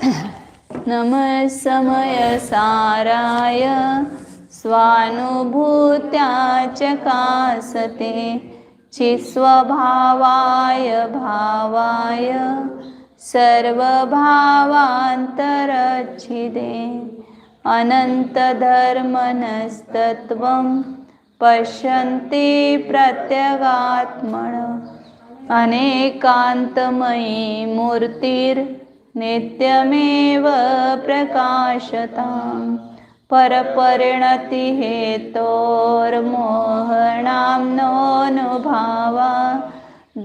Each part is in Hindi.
नमः समयसाराय स्वानुभूत्या चकासते चिस्वभावाय भावाय सर्वभावान्तरच्छिदे अनन्तधर्मनस्तत्त्वं पश्यन्ति प्रत्यगात्मनः अनेकान्तमयी मूर्तिर्नित्यमेव प्रकाशताम् परपरिणतिहेतोर्मोहनाम्नोऽनुभावा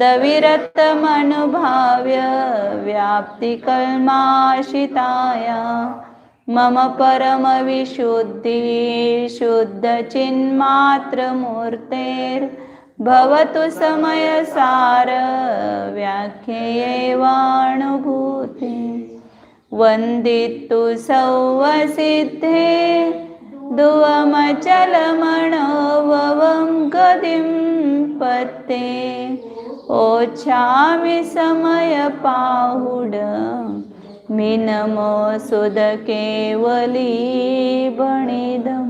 दविरतमनुभाव्य व्याप्तिकल्माशिताया मम परमविशुद्धि शुद्धचिन्मात्रमूर्तेर्भवतु समयसार व्याख्यैवानुभूति वन्दितु सौवसिद्धे दुवमचलमणोवं गतिं पत्ते ओछामि समयपाहुड मिनमो सुद केवली बणिदम।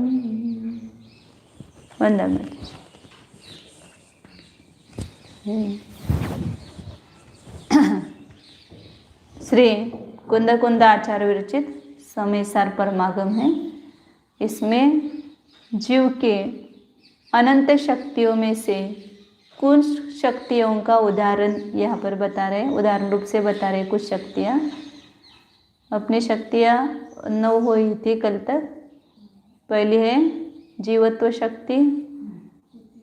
वंदन श्री कुंद कुंद आचार्य विरचित समयसार परमागम है। इसमें जीव के अनंत शक्तियों में से कुछ शक्तियों का उदाहरण यहाँ पर बता रहे, उदाहरण रूप से बता रहे। कुछ शक्तियाँ अपनी शक्तियाँ 9 हुई थी कल तक। पहली है जीवत्व शक्ति,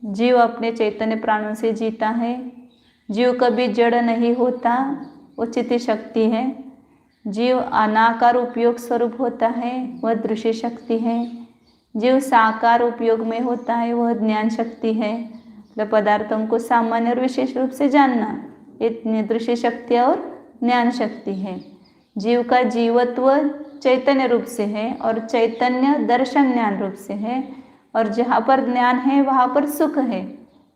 जीव अपने चैतन्य प्राणों से जीता है। जीव कभी जड़ नहीं होता, उचित शक्ति है। जीव अनाकार उपयोग स्वरूप होता है, वह दृश्य शक्ति है। जीव साकार उपयोग में होता है, वह ज्ञान शक्ति है। मतलब पदार्थों को सामान्य और विशेष रूप से जानना, ये दृश्य शक्ति और ज्ञान शक्ति है। जीव का जीवत्व चैतन्य रूप से है और चैतन्य दर्शन ज्ञान रूप से है। और जहाँ पर ज्ञान है वहाँ पर सुख है,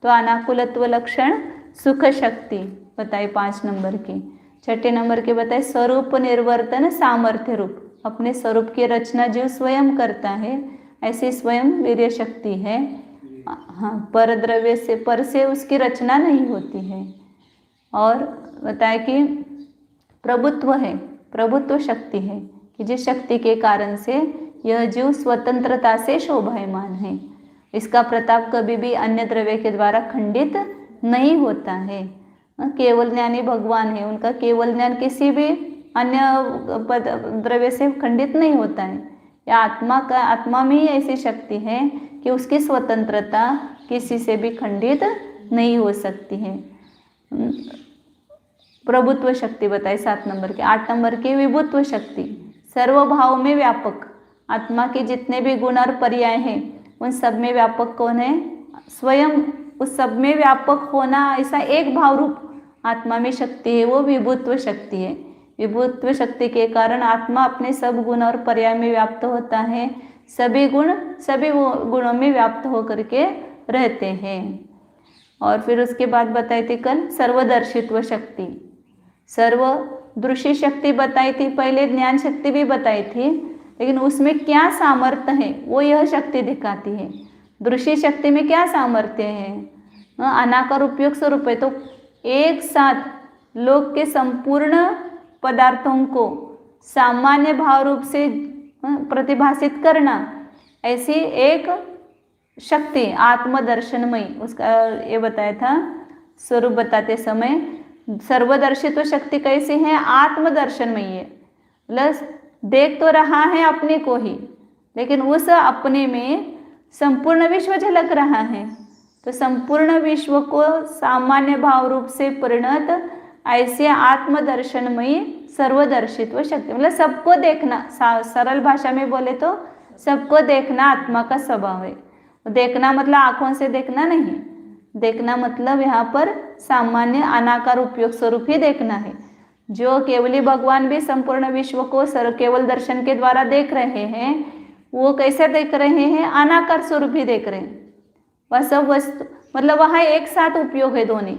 तो अनाकुलत्व लक्षण सुख शक्ति बताई 5 नंबर की। 6 नंबर के बताए स्वरूप निर्वर्तन सामर्थ्य रूप, अपने स्वरूप की रचना जीव स्वयं करता है, ऐसी स्वयं वीर्य शक्ति है। हाँ, पर द्रव्य से पर से उसकी रचना नहीं होती है। और बताया कि प्रभुत्व है, प्रभुत्व शक्ति है कि जिस शक्ति के कारण से यह जीव स्वतंत्रता से शोभायमान है। इसका प्रताप कभी भी अन्य द्रव्य के द्वारा खंडित नहीं होता है। केवल ज्ञानी भगवान है, उनका केवल ज्ञान किसी भी अन्य द्रव्य से खंडित नहीं होता है। या आत्मा में ही ऐसी शक्ति है कि उसकी स्वतंत्रता किसी से भी खंडित नहीं हो सकती है। प्रभुत्व शक्ति बताई 7 नंबर के। 8 नंबर की विभुत्व शक्ति, सर्वभाव में व्यापक। आत्मा के जितने भी गुण और पर्याय हैं उन सब में व्यापक कौन है? स्वयं उस सब में व्यापक होना, ऐसा एक भाव रूप आत्मा में शक्ति है, वो विभुत्व शक्ति है। विभुत्व शक्ति के कारण आत्मा अपने सब गुण और पर्याय में व्याप्त होता है। सभी गुण सभी गुणों में व्याप्त होकर के रहते हैं। और फिर उसके बाद बताई थी कल सर्वदर्शित्व शक्ति, सर्वदृश्य शक्ति बताई थी। पहले ज्ञान शक्ति भी बताई थी, लेकिन उसमें क्या सामर्थ्य है वो यह शक्ति दिखाती है। दृश्य शक्ति में क्या सामर्थ्य है? अनाकार उपयोग स्वरूप है, तो एक साथ लोक के संपूर्ण पदार्थों को सामान्य भाव रूप से प्रतिभाषित करना, ऐसी एक शक्ति आत्मदर्शनमयी, उसका ये बताया था स्वरूप बताते समय। सर्वदर्शित्व शक्ति कैसी है? आत्मदर्शनमयी है, प्लस देख तो रहा है अपने को ही, लेकिन उस अपने में संपूर्ण विश्व झलक रहा है। तो संपूर्ण विश्व को सामान्य भाव रूप से परिणत ऐसे आत्मदर्शनमयी सर्वदर्शित्व शक्ति, मतलब सबको देखना। सरल भाषा में बोले तो सबको देखना आत्मा का स्वभाव है। देखना मतलब आंखों से देखना नहीं, देखना मतलब यहाँ पर सामान्य अनाकार उपयोग स्वरूप ही देखना है। जो केवली भगवान भी संपूर्ण विश्व को केवल दर्शन के द्वारा देख रहे हैं, वो कैसे देख रहे हैं? अनाकार स्वरूप ही देख रहे हैं। वह सब वस्तु मतलब वहाँ एक साथ उपयोग है दोनों।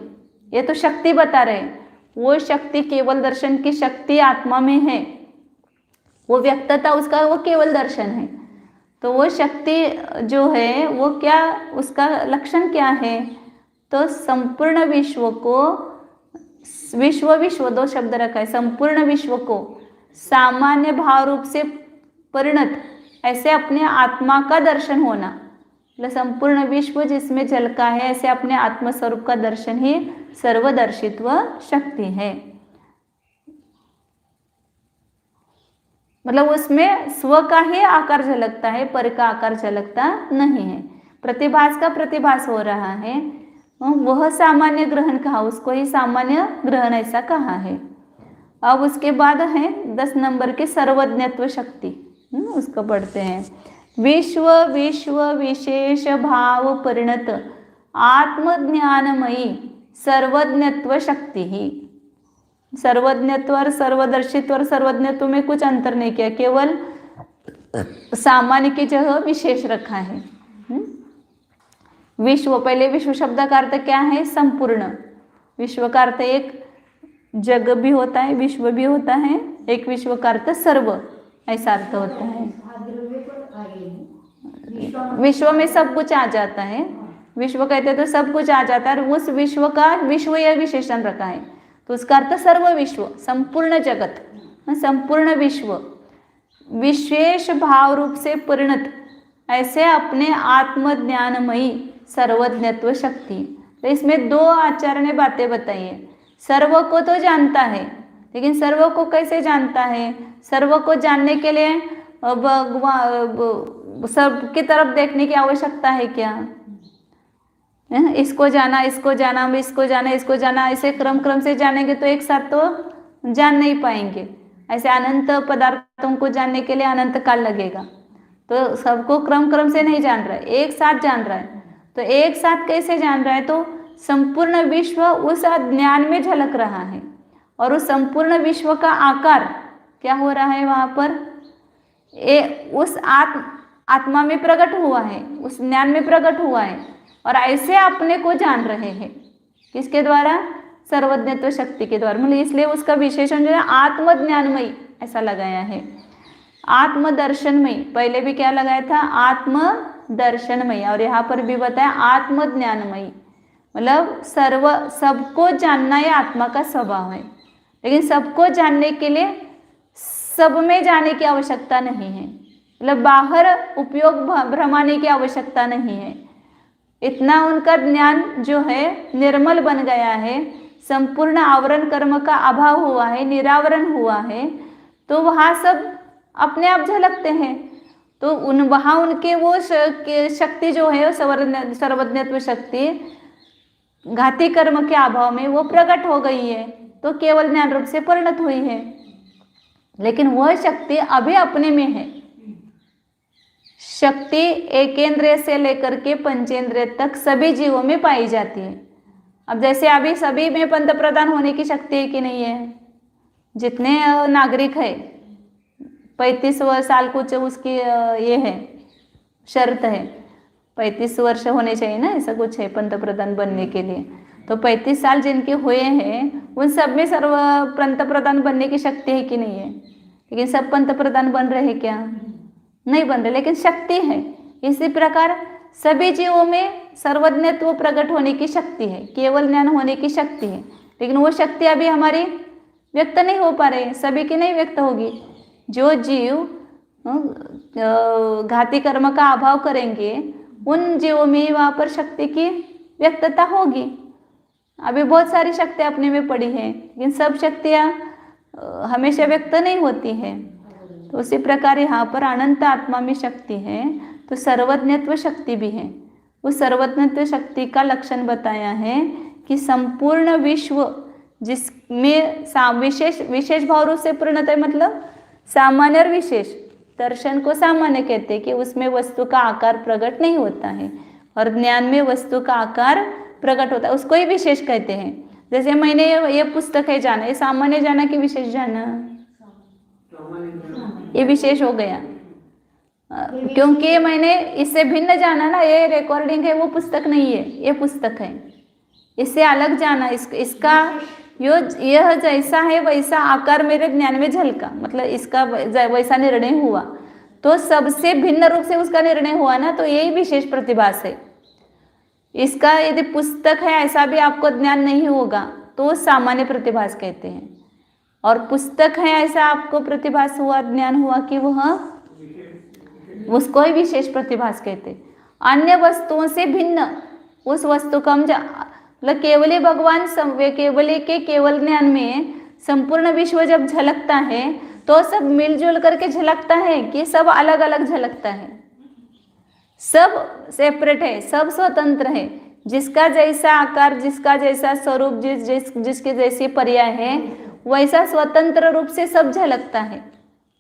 ये तो शक्ति बता रहे हैं, वो शक्ति केवल दर्शन की शक्ति आत्मा में है। वो व्यक्तता उसका वो केवल दर्शन है। तो वो शक्ति जो है वो क्या, उसका लक्षण क्या है, तो संपूर्ण विश्व को, विश्व दो शब्द रखा है, संपूर्ण विश्व को सामान्य भाव रूप से परिणत ऐसे अपने आत्मा का दर्शन होना, मतलब संपूर्ण विश्व जिसमें झलका है ऐसे अपने आत्मस्वरूप का दर्शन ही सर्वदर्शित्व शक्ति है। मतलब उसमें स्व का ही आकार झलकता है, पर का आकार झलकता नहीं है। प्रतिभास का प्रतिभास हो रहा है, वह सामान्य ग्रहण कहा, उसको ही सामान्य ग्रहण ऐसा कहा है। अब उसके बाद है 10 नंबर के सर्वज्ञत्व शक्ति, उसको पढ़ते हैं। विश्व विश्व विशेष भाव परिणत आत्मज्ञानमयी सर्वज्ञत्व शक्ति ही। सर्वज्ञत्व और सर्वदर्शित्व और सर्वज्ञत्व में कुछ अंतर नहीं किया, केवल सामान्य की जगह विशेष रखा है। विश्व, पहले विश्व शब्द का अर्थ क्या है, संपूर्ण। विश्व का अर्थ एक जग भी होता है, विश्व भी होता है, एक विश्व का अर्थ सर्व ऐसा अर्थ होता है। विश्व में सब कुछ आ जाता है, विश्व कहते तो सब कुछ आ जाता है, और उस विश्व का विश्व यह विशेषण रखा है, तो उसका अर्थ सर्व विश्व, संपूर्ण जगत, संपूर्ण विश्व विशेष भाव रूप से परिणत ऐसे अपने आत्मज्ञानमयी सर्वज्ञत्व शक्ति। तो इसमें दो आचार्य ने बातें बताई है। सर्व को तो जानता है, लेकिन सर्व को कैसे जानता है, सर्व को जानने के लिए सबकी तरफ देखने की आवश्यकता है क्या, इसको जाना, इसको जाना, इसको जाना, इसको जाना, ऐसे क्रम क्रम से जानेंगे तो एक साथ तो जान नहीं पाएंगे। ऐसे अनंत पदार्थों को जानने के लिए अनंत काल लगेगा, तो सबको क्रम क्रम से नहीं जान रहा है, एक साथ जान रहा है। तो एक साथ कैसे जान रहा है, तो संपूर्ण विश्व उस ज्ञान में झलक रहा है, और उस संपूर्ण विश्व का आकार क्या हो रहा है वहाँ पर, उस आत्मा में प्रकट हुआ है, उस ज्ञान में प्रकट हुआ है, और ऐसे अपने को जान रहे हैं। किसके द्वारा, सर्वज्ञत्व शक्ति के द्वारा। मतलब इसलिए उसका विशेषण जो है आत्मज्ञानमयी ऐसा लगाया है। आत्मदर्शनमयी, पहले भी क्या लगाया था, आत्मदर्शनमयी, और यहाँ पर भी बताया आत्मज्ञानमयी। मतलब सबको जानना ये आत्मा का स्वभाव है, लेकिन सबको जानने के लिए सब में जाने की आवश्यकता नहीं है, मतलब बाहर उपयोग भ्रमाने की आवश्यकता नहीं है। इतना उनका ज्ञान जो है निर्मल बन गया है, संपूर्ण आवरण कर्म का अभाव हुआ है, निरावरण हुआ है, तो वहाँ सब अपने आप झलकते हैं। तो वहाँ उनके वो शक्ति जो है सर्वज्ञत्व शक्ति घाती कर्म के अभाव में वो प्रकट हो गई है, तो केवल ज्ञान रूप से परिणत हुई है। लेकिन वह शक्ति अभी अपने में है। शक्ति एकेंद्रिय से लेकर के पंचेंद्रिय तक सभी जीवों में पाई जाती है। अब जैसे अभी सभी में पंत प्रदान होने की शक्ति है कि नहीं है, जितने नागरिक है 35 साल कुछ उसकी ये है शर्त है, 35 वर्ष होने चाहिए ना, ऐसा कुछ है पंत प्रधान बनने के लिए। तो 35 साल जिनके हुए हैं उन सब में सर्व पंत प्रधान बनने की शक्ति है कि नहीं है, लेकिन सब पंत प्रधान बन रहे क्या, नहीं बन रहे, लेकिन शक्ति है। इसी प्रकार सभी जीवों में सर्वज्ञत्व प्रकट होने की शक्ति है, केवल ज्ञान होने की शक्ति है, लेकिन वो शक्ति अभी हमारी व्यक्त नहीं हो पा रही, सभी की नहीं व्यक्त होगी। जो जीव घाती कर्म का अभाव करेंगे उन जीवों में वहाँ पर शक्ति की व्यक्तता होगी। अभी बहुत सारी शक्तियाँ अपने में पड़ी हैं, लेकिन सब शक्तियाँ हमेशा व्यक्त नहीं होती हैं। तो उसी प्रकार यहाँ पर अनंत आत्मा में शक्ति है, तो सर्वज्ञत्व शक्ति भी है। उस सर्वज्ञत्व शक्ति का लक्षण बताया है कि संपूर्ण विश्व जिसमें विशेष भाव रूप से परिणत है, मतलब सामान्य और विशेष, दर्शन को सामान्य कहते हैं कि उसमें वस्तु का आकार प्रकट नहीं होता है, और ज्ञान में वस्तु का आकार प्रकट होता है, उसको ही विशेष कहते हैं। जैसे मैंने ये पुस्तक है जाना, ये सामान्य जाना कि विशेष जाना, ये विशेष हो गया, क्योंकि मैंने इससे भिन्न जाना ना, ये रिकॉर्डिंग है वो पुस्तक नहीं है, ये पुस्तक है, इससे अलग जाना, इसका यह जैसा है वैसा आकार मेरे ज्ञान में झलका, मतलब इसका वैसा निर्णय हुआ, तो सबसे भिन्न रूप से उसका निर्णय हुआ ना, तो यही विशेष प्रतिभास है। इसका यदि पुस्तक है ऐसा भी आपको ज्ञान नहीं होगा तो सामान्य प्रतिभास कहते हैं, और पुस्तक है ऐसा आपको प्रतिभास हुआ, ज्ञान हुआ कि वह, उसको ही विशेष प्रतिभास कहते हैं। अन्य वस्तुओं से भिन्न उस वस्तु को हम मतलब केवली भगवान केवली के केवल ज्ञान में संपूर्ण विश्व जब झलकता है तो सब मिलजुल करके झलकता है कि सब अलग अलग झलकता है, सब सेपरेट है, सब स्वतंत्र है, जिसका जैसा आकार, जिसका जैसा स्वरूप, जिसके जैसी पर्याय है वैसा स्वतंत्र रूप से सब झलकता है।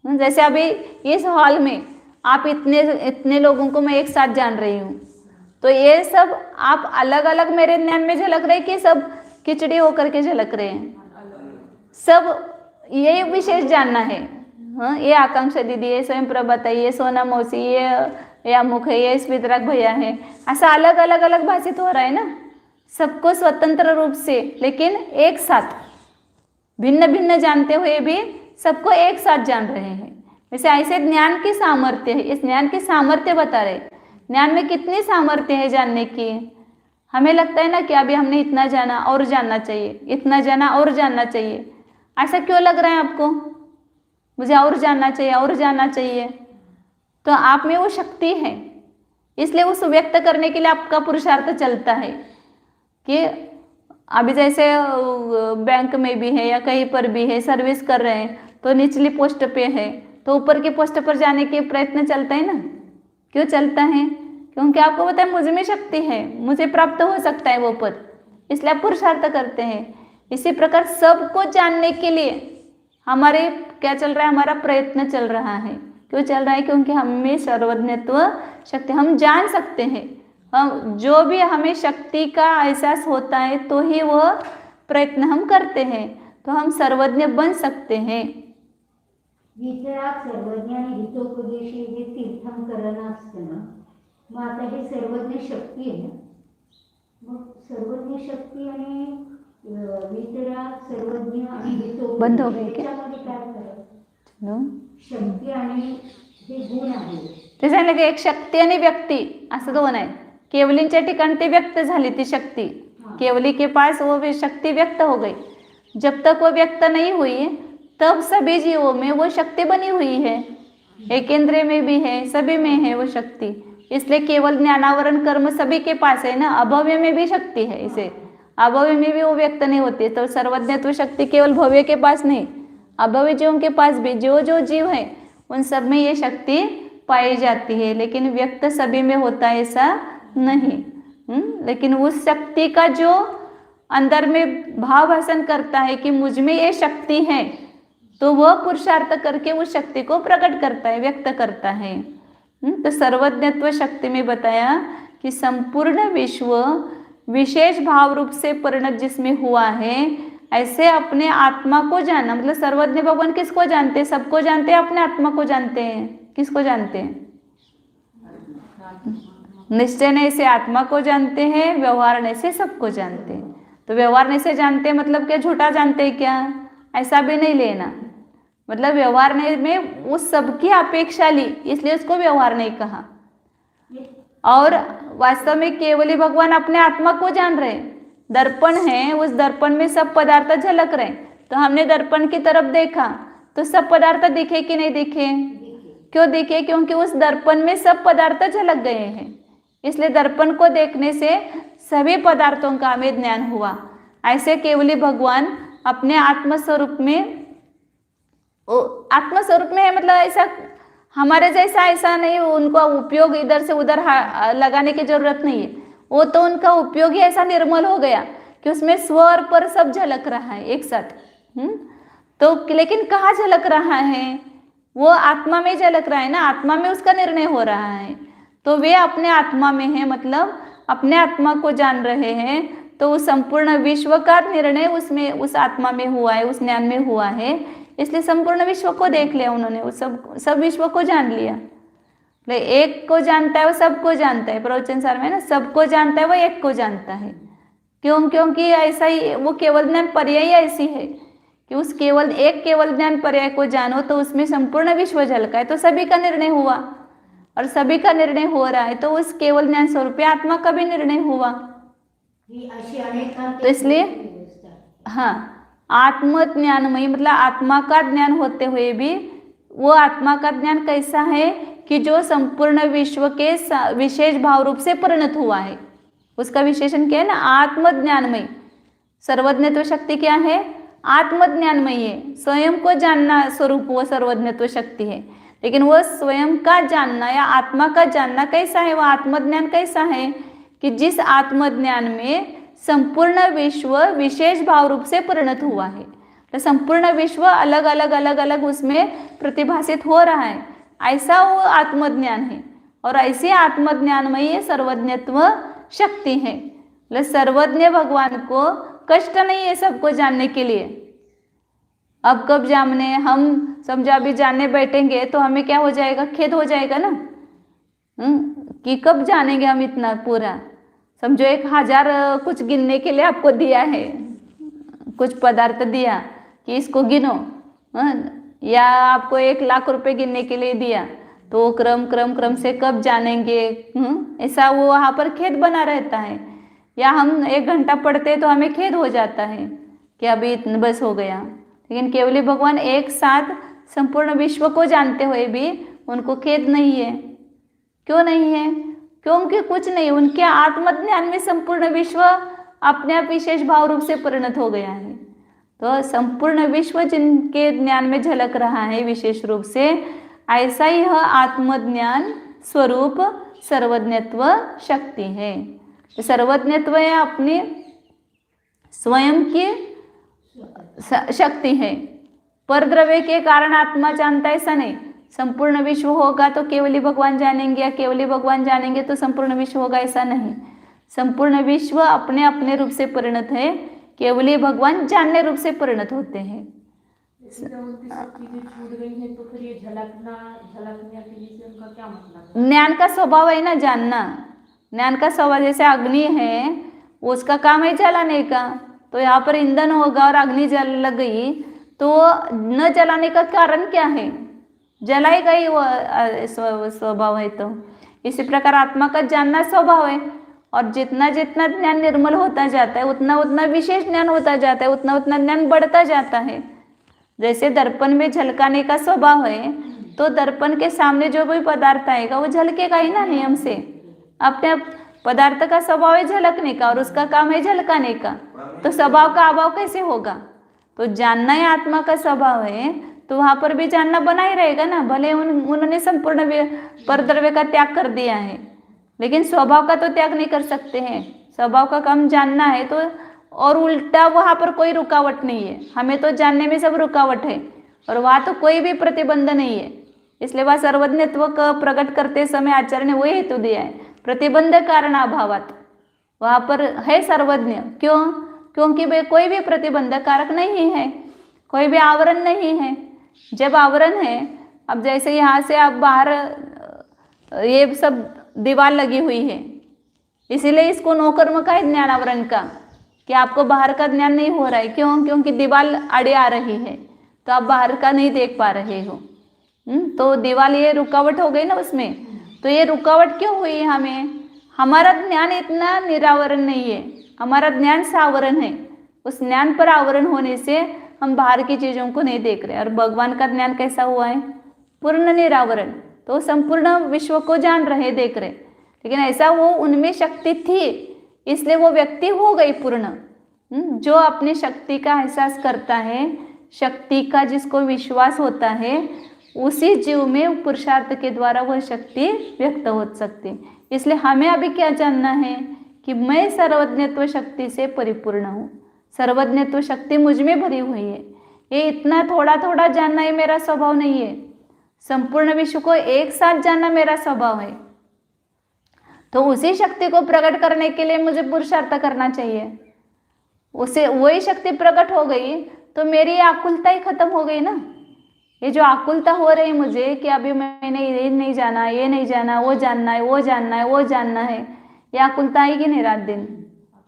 जैसे अभी इस हॉल में आप इतने लोगों को मैं एक साथ जान रही हूँ, तो ये सब आप अलग अलग मेरे ज्ञान में झलक रहे कि सब खिचड़ी होकर के झलक रहे हैं, सब ये विशेष जानना है। हाँ, ये आकांक्षा दीदी, ये स्वयं प्रभाता, ये सोना मौसी, ये अमुख है, ये स्मितराग भैया है, ऐसा अलग अलग अलग भाषित हो रहा है ना, सबको स्वतंत्र रूप से लेकिन एक साथ, भिन्न भिन्न जानते हुए भी सबको एक साथ जान रहे हैं। वैसे ऐसे ज्ञान की सामर्थ्य है, इस ज्ञान की सामर्थ्य बता रहे, ज्ञान में कितनी सामर्थ्य है जानने की। हमें लगता है ना कि अभी हमने इतना जाना और जानना चाहिए, इतना जाना और जानना चाहिए, ऐसा क्यों लग रहा है आपको, मुझे और जानना चाहिए और जानना चाहिए, तो आप में वो शक्ति है, इसलिए उस व्यक्त करने के लिए आपका पुरुषार्थ चलता है। कि अभी जैसे बैंक में भी है या कहीं पर भी है, सर्विस कर रहे हैं तो निचली पोस्ट पे है तो ऊपर की पोस्ट पर जाने के प्रयत्न चलता है ना, क्यों चलता है, क्योंकि आपको पता है मुझ में शक्ति है, मुझे प्राप्त हो सकता है वो पद, इसलिए आप पुरुषार्थ करते हैं। इसी प्रकार सबको जानने के लिए हमारे क्या चल रहा है, हमारा प्रयत्न चल रहा है। क्यों चल रहा है, क्योंकि हमें सर्वज्ञत्व शक्ति, हम जान सकते हैं, हम जो भी हमें शक्ति का एहसास होता है तो ही वह प्रयत्न हम करते हैं, तो हम सर्वज्ञ बन सकते हैं। सर्वज्ञ आणि हितोपदेशी हे तीर्थंकरण असतं ना, मग आता हे सर्वज्ञ शक्ती आहे, मग सर्वज्ञ शक्ती आणि सर्वज्ञ आणि हितोपदेश बंद हो गए क्या? काय फरक? शक्ती आणि हे गुण आहे, ते सांगितलं की एक शक्ती आणि व्यक्ती असं दोन आहे। केवलींच्या ठिकाणी ते व्यक्त झाली ती शक्ती, केवली के पास वो शक्ति व्यक्त हो गई, जब तक वो व्यक्त नहीं हुई तब सभी जीवों में वो शक्ति बनी हुई है, एक इंद्रिय में भी है, सभी में है वो शक्ति, इसलिए केवल ज्ञानावरण कर्म सभी के पास है ना, अभव्य में भी शक्ति है, इसे अभव्य में भी वो व्यक्त नहीं होती, तो सर्वज्ञत्व शक्ति केवल भव्य के पास नहीं, अभव्य जीवों के पास भी, जो जो जीव है उन सब में ये शक्ति पाई जाती है, लेकिन व्यक्त सभी में होता है ऐसा नहीं। लेकिन उस शक्ति का जो अंदर में भाव भाषण करता है कि मुझ में ये शक्ति है, तो वह पुरुषार्थ करके उस शक्ति को प्रकट करता है, व्यक्त करता है। तो सर्वज्ञत्व शक्ति में बताया कि संपूर्ण विश्व विशेष भाव रूप से परिणत जिसमें हुआ है, ऐसे अपने आत्मा को जाना, मतलब सर्वज्ञ भगवान किसको जानते हैं, सबको जानते हैं, अपने आत्मा को जानते हैं, किसको जानते हैं, निश्चय से आत्मा को जानते हैं, व्यवहार से सबको जानते हैं। तो व्यवहार से जानते हैं मतलब क्या झूठा जानते हैं क्या, ऐसा भी नहीं लेना, मतलब व्यवहार में उस सबकी अपेक्षा ली, इसलिए उसको व्यवहार नहीं कहा। और वास्तव में केवली भगवान अपने आत्मा को जान रहे, दर्पण है, उस दर्पण में सब पदार्थ झलक रहे, तो हमने दर्पण की तरफ देखा तो सब पदार्थ दिखे कि नहीं दिखे, क्यों दिखे, क्योंकि उस दर्पण में सब पदार्थ झलक गए हैं, इसलिए दर्पण को देखने से सभी पदार्थों का हमें ज्ञान हुआ। ऐसे केवली भगवान अपने आत्मस्वरूप में, आत्मस्वरूप में है, मतलब ऐसा हमारे जैसा ऐसा नहीं, उनका उपयोग इधर से उधर लगाने की जरूरत नहीं है, वो तो उनका उपयोग ही ऐसा निर्मल हो गया कि उसमें स्वर पर सब झलक रहा है एक साथ। तो लेकिन कहाँ झलक रहा है, वो आत्मा में झलक रहा है ना, आत्मा में उसका निर्णय हो रहा है, तो वे अपने आत्मा में है, मतलब अपने आत्मा को जान रहे हैं, तो उस संपूर्ण विश्व का निर्णय उसमें, उस आत्मा में हुआ है, उस ज्ञान में हुआ है, इसलिए संपूर्ण विश्व को देख लिया उन्होंने, उस सब विश्व को जान लिया। एक को जानता है वो सबको जानता है, प्रवचन सार में ना, सबको जानता है वो एक को जानता है, क्योंकि ऐसा ही वो केवल ज्ञान पर्याय ऐसी है कि उस केवल ज्ञान पर्याय को जानो तो उसमें संपूर्ण विश्व झलका है, तो सभी का निर्णय हुआ और सभी का निर्णय हो रहा है, तो उस केवल ज्ञान स्वरूप आत्मा का भी निर्णय हुआ। तो इसलिए हाँ, आत्मज्ञानमयी मतलब आत्मा का ज्ञान होते हुए भी वो आत्मा का ज्ञान कैसा है कि जो संपूर्ण विश्व के विशेष भाव रूप से परिणत हुआ है। उसका विशेषण क्या है ना, आत्मज्ञानमयी। सर्वज्ञत्व शक्ति क्या है, आत्मज्ञानमयी है, स्वयं को जानना स्वरूप वो सर्वज्ञत्व शक्ति है। लेकिन वो स्वयं का जानना या आत्मा का जानना कैसा है, वो आत्मज्ञान कैसा है कि जिस आत्मज्ञान में संपूर्ण विश्व विशेष भाव रूप से परिणत हुआ है, तो संपूर्ण विश्व अलग अलग उसमें प्रतिभासित हो रहा है, ऐसा वो आत्मज्ञान है। और ऐसे आत्मज्ञानमयी सर्वज्ञत्व शक्ति है। मतलब सर्वज्ञ भगवान को कष्ट नहीं है सबको जानने के लिए। अब कब जाने, हम समझो अभी जानने बैठेंगे तो हमें क्या हो जाएगा, खेद हो जाएगा ना कि कब जानेंगे हम इतना पूरा। समझो 1000 कुछ गिनने के लिए आपको दिया है, कुछ पदार्थ दिया कि इसको गिनो, या आपको 1,00,000 रुपए गिनने के लिए दिया, तो क्रम से कब जानेंगे, ऐसा वो वहाँ पर खेद बना रहता है। या हम 1 घंटा पढ़ते तो हमें खेद हो जाता है कि अभी इतना बस हो गया। लेकिन केवली भगवान एक साथ संपूर्ण विश्व को जानते हुए भी उनको खेद नहीं है। क्यों नहीं है, क्योंकि कुछ नहीं, उनके आत्मज्ञान में संपूर्ण विश्व अपने आप विशेष भाव रूप से परिणत हो गया है। तो संपूर्ण विश्व जिनके ज्ञान में झलक रहा है विशेष रूप से, ऐसा ही यह आत्मज्ञान स्वरूप सर्वज्ञत्व शक्ति है। सर्वज्ञत्व है अपनी स्वयं की शक्ति है। परद्रव्य के कारण आत्मा जानता है ऐसा नहीं। संपूर्ण विश्व होगा तो केवली भगवान जानेंगे, या केवली भगवान जानेंगे तो संपूर्ण विश्व होगा, ऐसा नहीं। संपूर्ण विश्व अपने अपने रूप से परिणत है, केवली भगवान जानने रूप से परिणत होते हैं। ज्ञान का स्वभाव है ना जानना। ज्ञान का स्वभाव जैसे अग्नि है, उसका काम है जलाने का, तो यहाँ पर ईंधन होगा और अग्नि जल लग गई तो न जलाने का कारण क्या है, जलाएगा ही वो स्वभाव है। तो इसी प्रकार आत्मा का जानना स्वभाव है, और जितना जितना ज्ञान निर्मल होता जाता है उतना उतना विशेष ज्ञान होता जाता है, उतना उतना ज्ञान बढ़ता जाता है। जैसे दर्पण में झलकाने का स्वभाव है, तो दर्पण के सामने जो भी पदार्थ आएगा वो झलकेगा ही ना नियम से। अपने पदार्थ का स्वभाव है झलकने का और उसका काम है झलकाने का, तो स्वभाव का अभाव कैसे होगा। तो जानना ही आत्मा का स्वभाव है, तो वहां पर भी जानना बना ही रहेगा ना। भले उन्होंने संपूर्ण परद्रव्य का त्याग कर दिया है, लेकिन स्वभाव का तो त्याग नहीं कर सकते हैं। स्वभाव का काम जानना है, तो और उल्टा वहां पर कोई रुकावट नहीं है। हमें तो जानने में सब रुकावट है, और वहां तो कोई भी प्रतिबंध नहीं है। इसलिए वह सर्वज्ञत्व का प्रकट करते समय आचार्य ने वही हेतु दिया है, प्रतिबंध कारण अभावात। वहां पर है सर्वज्ञ, क्यों, क्योंकि वे कोई भी प्रतिबंध कारक नहीं है, कोई भी आवरण नहीं है। जब आवरण है, अब जैसे यहाँ से आप बाहर ये सब दीवार लगी हुई है, इसीलिए इसको नौकर्म का है ज्ञान आवरण का, कि आपको बाहर का ज्ञान नहीं हो रहा है। क्यों, क्योंकि दीवार आड़े आ रही है, तो आप बाहर का नहीं देख पा रहे हो। तो दीवार ये रुकावट हो गई ना उसमें। तो ये रुकावट क्यों हुई हमें, हमारा ज्ञान इतना निरावरण नहीं है, हमारा ज्ञान सावरण है। उस ज्ञान पर आवरण होने से हम बाहर की चीज़ों को नहीं देख रहे। और भगवान का ज्ञान कैसा हुआ है, पूर्ण निरावरण, तो संपूर्ण विश्व को जान रहे, देख रहे। लेकिन ऐसा वो उनमें शक्ति थी, इसलिए वो व्यक्ति हो गई पूर्ण। जो अपनी शक्ति का एहसास करता है, शक्ति का जिसको विश्वास होता है, उसी जीव में पुरुषार्थ के द्वारा वह शक्ति व्यक्त हो सकती। इसलिए हमें अभी क्या जानना है कि मैं सर्वज्ञत्व शक्ति से परिपूर्ण हूँ, सर्वज्ञत्व शक्ति मुझ में भरी हुई है। ये इतना थोड़ा थोड़ा जानना ही मेरा स्वभाव नहीं है, संपूर्ण विश्व को एक साथ जानना मेरा स्वभाव है। तो उसी शक्ति को प्रकट करने के लिए मुझे पुरुषार्थ करना चाहिए। उसे वही शक्ति प्रकट हो गई तो मेरी आकुलता ही खत्म हो गई ना। ये जो आकुलता हो रही मुझे कि अभी मैंने ये नहीं जाना, ये नहीं जाना, वो जानना है, वो जानना है, वो जानना है, ये आकुलता आएगी नहीं रात दिन।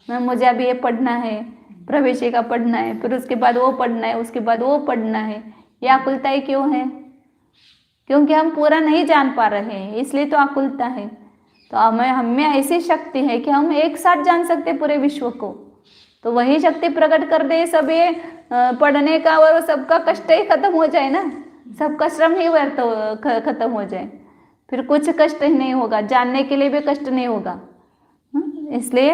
मुझे अभी ये पढ़ना है, प्रवेशिका पढ़ना है, फिर उसके बाद वो पढ़ना है, उसके बाद वो पढ़ना है। ये आकुलताएं क्यों है? क्योंकि हम पूरा नहीं जान पा रहे हैं, इसलिए तो आकुलता है। तो हमें ऐसी शक्ति है कि हम एक साथ जान सकते पूरे विश्व को। तो वही शक्ति प्रकट कर दे, सब ये पढ़ने का और सबका कष्ट ही खत्म हो जाए ना, सबका श्रम ही व्यर्थ खत्म हो जाए, फिर कुछ कष्ट ही नहीं होगा, जानने के लिए भी कष्ट नहीं होगा। इसलिए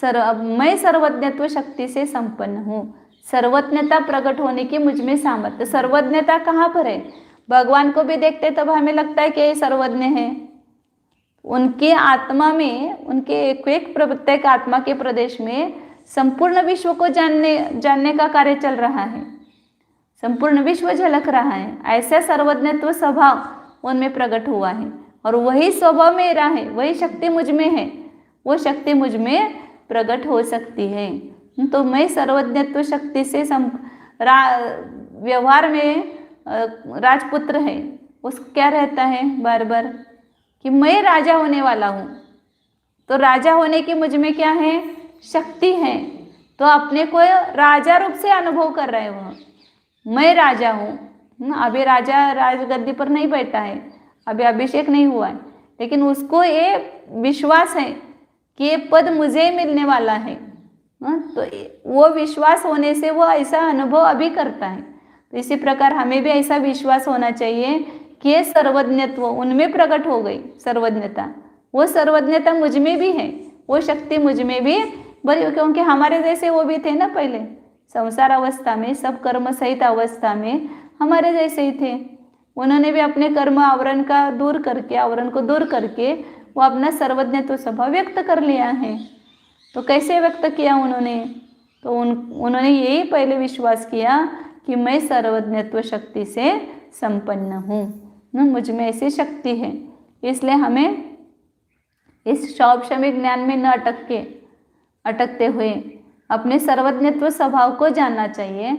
मैं सर्वज्ञत्व शक्ति से संपन्न हूँ। सर्वज्ञता प्रकट होने की मुझ में सामर्थ्य। सर्वज्ञता कहाँ पर है? भगवान को भी देखते तब हमें लगता है कि ये सर्वज्ञ है। उनकी आत्मा में, उनके एक प्रत्येक आत्मा के प्रदेश में संपूर्ण विश्व को जानने का कार्य चल रहा है, संपूर्ण विश्व झलक रहा है। ऐसा सर्वज्ञत्व स्वभाव उनमें प्रकट हुआ है, और वही स्वभाव मेरा है, वही शक्ति मुझ में है, वो शक्ति मुझ में प्रकट हो सकती है। तो मैं सर्वज्ञत्व शक्ति से व्यवहार में राजपुत्र है, उसको क्या रहता है बार बार कि मैं राजा होने वाला हूँ। तो राजा होने की मुझ में क्या है? शक्ति है। तो अपने को राजा रूप से अनुभव कर रहे हो, मैं राजा हूँ। अभी राजा राजगद्दी पर नहीं बैठा है, अभी अभिषेक नहीं हुआ है, लेकिन उसको ये विश्वास है कि ये पद मुझे मिलने वाला है। तो वो विश्वास होने से वो ऐसा अनुभव अभी करता है। तो इसी प्रकार हमें भी ऐसा विश्वास होना चाहिए कि ये सर्वज्ञत्व उनमें प्रकट हो गई, सर्वज्ञता, वो सर्वज्ञता मुझ में भी है, वो शक्ति मुझ में भी बड़ी, क्योंकि हमारे जैसे वो भी थे ना पहले संसार अवस्था में, सब कर्म सहित अवस्था में हमारे जैसे ही थे। उन्होंने भी अपने कर्म आवरण को दूर करके वो अपना सर्वज्ञत्व स्वभाव व्यक्त कर लिया है। तो कैसे व्यक्त किया उन्होंने? तो उन्होंने यही पहले विश्वास किया कि मैं सर्वज्ञत्व शक्ति से संपन्न हूँ, मुझ में ऐसी शक्ति है। इसलिए हमें इस शौपशमिक ज्ञान में न अटकते हुए अपने सर्वज्ञत्व स्वभाव को जानना चाहिए।